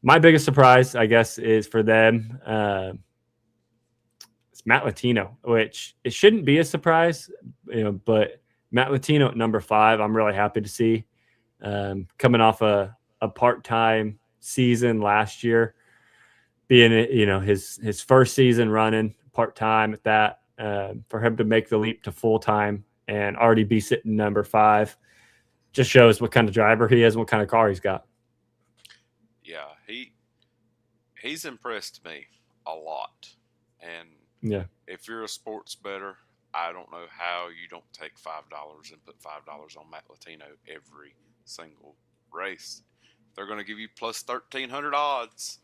My biggest surprise, I guess, is for them. It's Matt Latino, which it shouldn't be a surprise, but Matt Latino at number 5, I'm really happy to see. Coming off a part-time season last year, being his first season running part-time at that, for him to make the leap to full-time and already be sitting number 5 just shows what kind of driver he is and what kind of car he's got. Yeah, he's impressed me a lot. And if you're a sports bettor, I don't know how you don't take $5 and put $5 on Matt Latino every single race. They're going to give you plus 1,300 odds.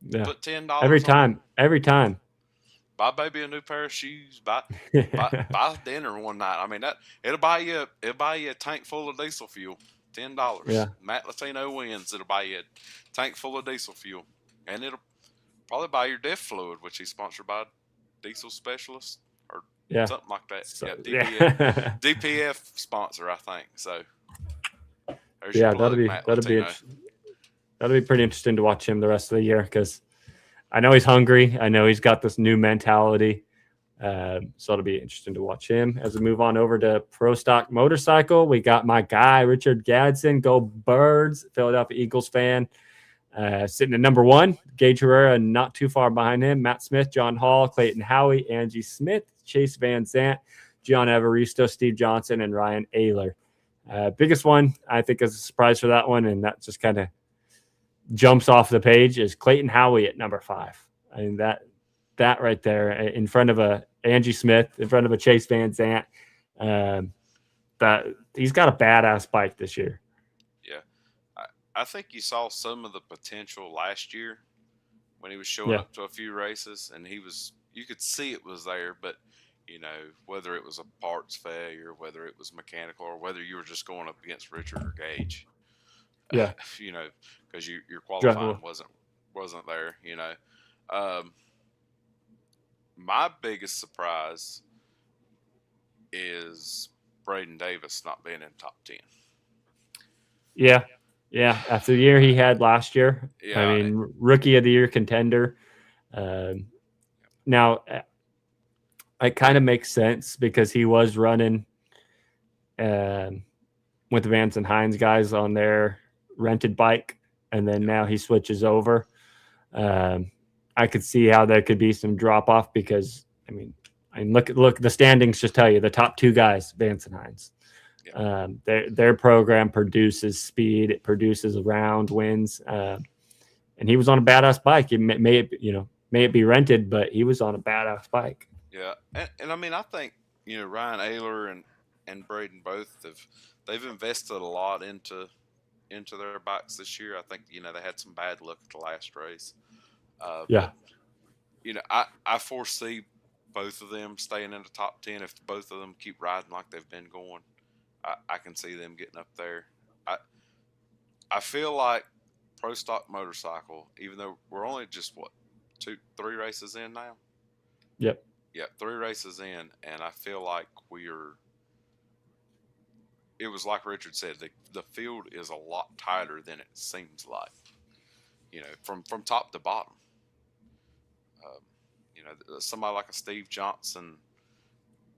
Yeah. Put $10 every time. Buy baby a new pair of shoes. Buy dinner one night. It'll buy you a tank full of diesel fuel. $10. Yeah. Matt Latino wins. It'll buy you a tank full of diesel fuel, and it'll probably buy your DEF fluid, which he's sponsored by Diesel Specialist or something like that. DPF sponsor, I think. So that'll be pretty interesting to watch him the rest of the year, because I know he's hungry. I know he's got this new mentality. So it'll be interesting to watch him. As we move on over to Pro Stock Motorcycle, we got my guy, Richard Gadsden. Go Birds, Philadelphia Eagles fan. Sitting at number 1, Gage Herrera, not too far behind him. Matt Smith, John Hall, Clayton Howie, Angie Smith, Chase Van Zandt, Gian Evaristo, Steve Johnson, and Ryan Ayler. Biggest one, I think, is a surprise for that one, and that just kind of jumps off the page, is Clayton Howie at number 5. I mean, that right there in front of a Angie Smith, in front of a Chase Van Zandt, that he's got a badass bike this year. Yeah. I think you saw some of the potential last year when he was showing up to a few races, and you could see it was there, but whether it was a parts failure, whether it was mechanical, or whether you were just going up against Richard or Gage. Yeah. Because your qualifying wasn't there. My biggest surprise is Braden Davis not being in top 10. Yeah. After the year he had last year, Yeah, I mean, rookie of the year contender. Now, it kind of makes sense because he was running with the Vance and Hines guys on their rented bike, and then now he switches over. I could see how there could be some drop off because I mean, look, the standings just tell you the top two guys, Vance and Hines. Their program produces speed, it produces round wins, and he was on a badass bike. It may it be rented, but he was on a badass bike. Yeah, and I mean, I think Ryan Ayler and Braden both they've invested a lot into their bikes this year. I think they had some bad luck at the last race. But, I foresee both of them staying in the top 10 if both of them keep riding like they've been going. I can see them getting up there. I feel like Pro Stock Motorcycle, even though we're only just 3 races in now. Yep. Yeah, 3 races in, and I feel like it was like Richard said, the field is a lot tighter than it seems like, from top to bottom. Somebody like a Steve Johnson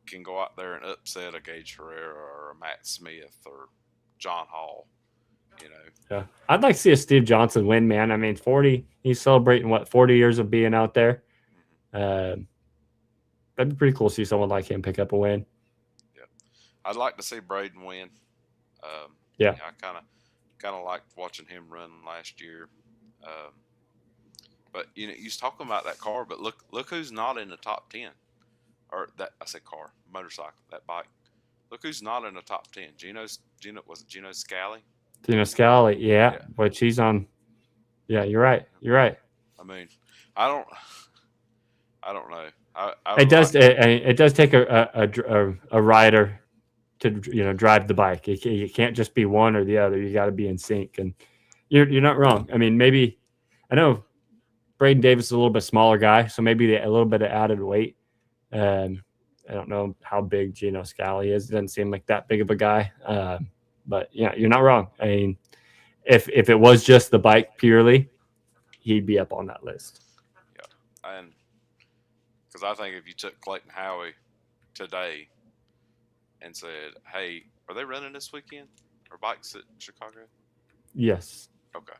can go out there and upset a Gage Herrera or a Matt Smith or John Hall. Yeah, I'd like to see a Steve Johnson win, man. I mean, 40. He's celebrating 40 years of being out there. That'd be pretty cool to see someone like him pick up a win. Yeah, I'd like to see Braden win. I kind of liked watching him run last year. But you was talking about that car, but look who's not in the top 10. Or that I said car, motorcycle, that bike. Look who's not in the top 10. Was it Gino Scally? Gino Scally, yeah, but she's on. Yeah, you're right. I mean, I don't know. It does take a rider to drive the bike. You can't just be one or the other. You got to be in sync, and you're not wrong. I mean, maybe I know Braden Davis is a little bit smaller guy, so maybe a little bit of added weight. I don't know how big Gino Scally is. It doesn't seem like that big of a guy. But yeah, you're not wrong. I mean, if it was just the bike purely, he'd be up on that list. Yeah, and because I think if you took Clayton Howie today and said, "Hey, are they running this weekend? Or bikes at Chicago?" Yes. Okay.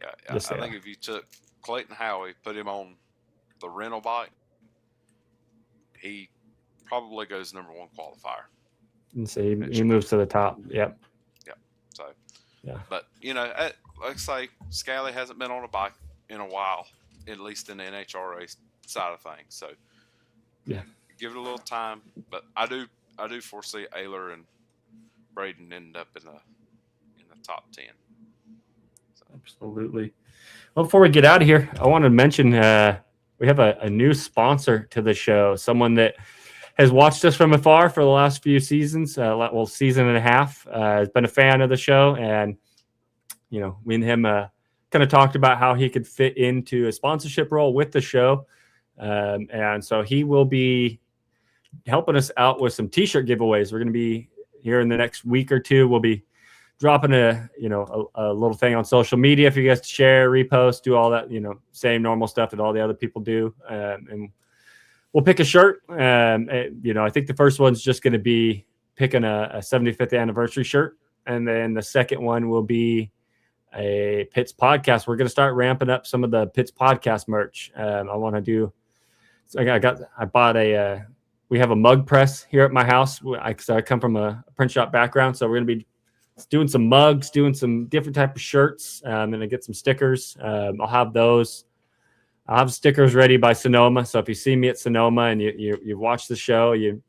Yeah, I think if you took Clayton Howie, put him on the rental bike, he probably goes number 1 qualifier. And so he moves to the top. Yep. So, yeah. But like I say, Scally hasn't been on a bike in a while, at least in the NHRA side of things. So, yeah, give it a little time. But I do foresee Ayler and Braden end up in the top 10. So. Absolutely. Well, before we get out of here, I want to mention we have a new sponsor to the show. Someone that has watched us from afar for the last few seasons, season and a half, has been a fan of the show. And, we and him kind of talked about how he could fit into a sponsorship role with the show. And so he will be helping us out with some t-shirt giveaways. We're going to be here in the next week or two. We'll be dropping a little thing on social media for you guys to share, repost, do all that, same normal stuff that all the other people do. And we'll pick a shirt. I think the first one's just going to be picking a 75th anniversary shirt. And then the second one will be a Pitts podcast. We're going to start ramping up some of the Pitts podcast merch. I want to do, so we have a mug press here at my house. I come from a print shop background. So we're going to be doing some mugs, doing some different type of shirts. And I get some stickers. I'll have those. I'll have stickers ready by Sonoma. So if you see me at Sonoma and you watch the show, you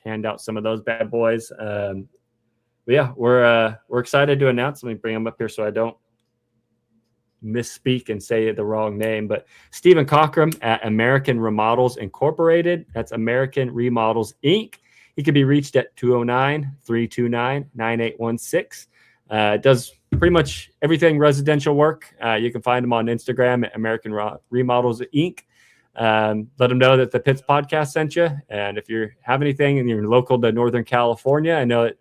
hand out some of those bad boys. But yeah, we're excited to announce. Let me bring them up here so I don't misspeak and say the wrong name, but Stephen Cockram at American Remodels Incorporated. That's American Remodels Inc. He can be reached at 209-329-9816. Does pretty much everything residential work. You can find him on Instagram at American Remodels Inc. Let them know that the Pitts podcast sent you. And if you have anything and you're local to Northern California, I know it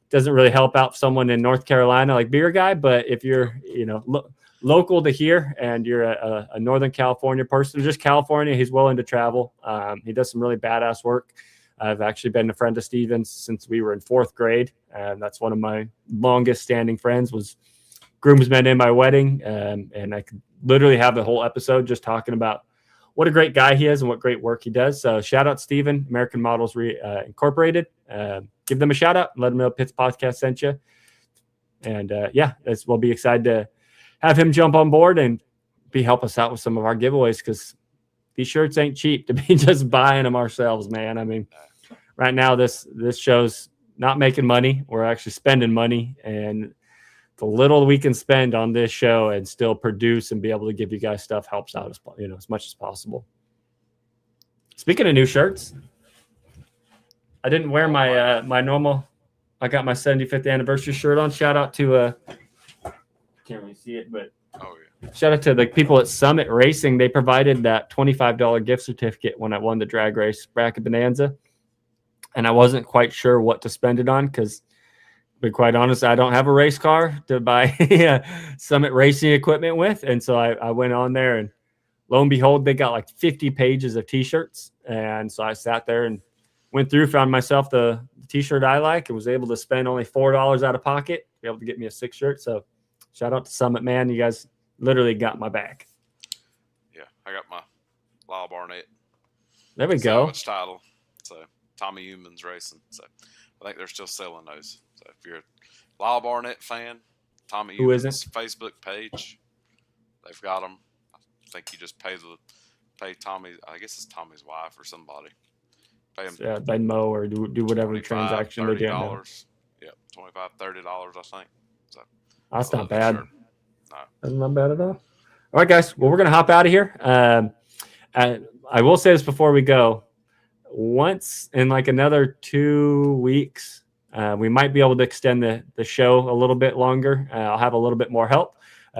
doesn't really help out someone in North Carolina like Beer Guy, but if you're, local to here and you're a Northern California person, or just California, he's willing to travel. He does some really badass work. I've actually been a friend of Steven's since we were in 4th grade. And that's one of my longest standing friends, was groomsmen in my wedding. And I could literally have the whole episode just talking about what a great guy he is and what great work he does. So shout out Steven, American Models Incorporated. Give them a shout out and let them know Pitts Podcast sent you. And we'll be excited to have him jump on board and help us out with some of our giveaways, because these shirts ain't cheap to be just buying them ourselves, man. I mean, right now this show's not making money. We're actually spending money, and the little we can spend on this show and still produce and be able to give you guys stuff helps out as much as possible. Speaking of new shirts, I didn't wear my normal. I got my 75th anniversary shirt on. Shout out to can't really see it, but shout out to the people at Summit Racing. They provided that $25 gift certificate when I won the drag race bracket bonanza, and I wasn't quite sure what to spend it on because, to be quite honest, I don't have a race car to buy Summit Racing equipment with, and so I went on there, and lo and behold, they got like 50 pages of T-shirts, and so I sat there and went through, found myself the T-shirt I like, and was able to spend only $4 out of pocket to be able to get me a 6 shirt. So shout out to Summit, man. You guys literally got my back. Yeah, I got my Lyle Barnett. There we go. Title. So Tommy Humans Racing. So I think they're still selling those. So if you're a Lyle Barnett fan, Tommy Humans Facebook page, they've got them. I think you just pay Tommy. I guess it's Tommy's wife or somebody. Pay them. Yeah, they mow or do whatever transaction they do. $30. Yeah, $25, $30, I think. So that's not bad. No. That's not bad at all. All right, guys. Well, we're going to hop out of here. I will say this before we go. Once in like another 2 weeks, we might be able to extend the show a little bit longer. I'll have a little bit more help.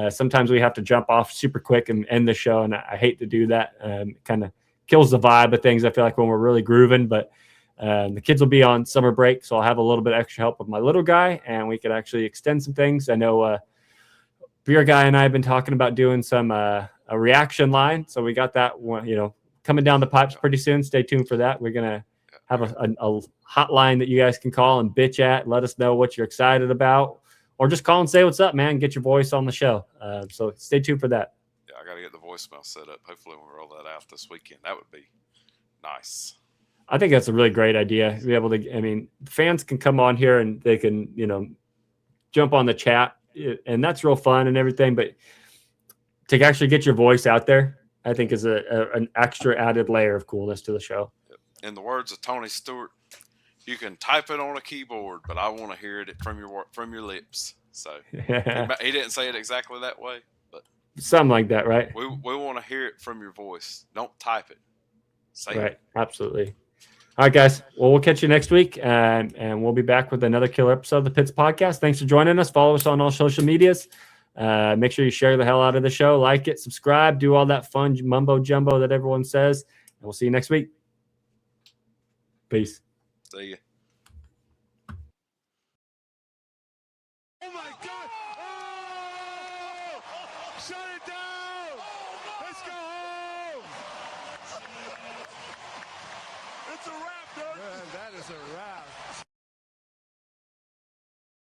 Sometimes we have to jump off super quick and end the show, and I hate to do that. It kind of kills the vibe of things, I feel like, when we're really grooving. But the kids will be on summer break, so I'll have a little bit extra help with my little guy, and we could actually extend some things. I know Beer Guy and I have been talking about doing some a reaction line, so we got that one, coming down the pipes pretty soon. Stay tuned for that. We're gonna have a hotline that you guys can call and bitch at. Let us know what you're excited about, or just call and say what's up, man. Get your voice on the show. So stay tuned for that. Yeah, I got to get the voicemail set up. Hopefully we'll roll that out this weekend. That would be nice. I think that's a really great idea. To be able to, fans can come on here and they can, jump on the chat, and that's real fun and everything. But to actually get your voice out there, I think is an extra added layer of coolness to the show. In the words of Tony Stewart, you can type it on a keyboard, but I want to hear it from your lips. So he didn't say it exactly that way, but something like that, right? We want to hear it from your voice. Don't type it. Say right. It. Absolutely. All right, guys. Well, we'll catch you next week, and we'll be back with another killer episode of the Pitts Podcast. Thanks for joining us. Follow us on all social medias. Make sure you share the hell out of the show, like it, subscribe, do all that fun mumbo jumbo that everyone says, and we'll see you next week. Peace. See ya. Oh my God! Oh! Shut it down! Let's go home! It's a wrap, dude. Man, that is a wrap.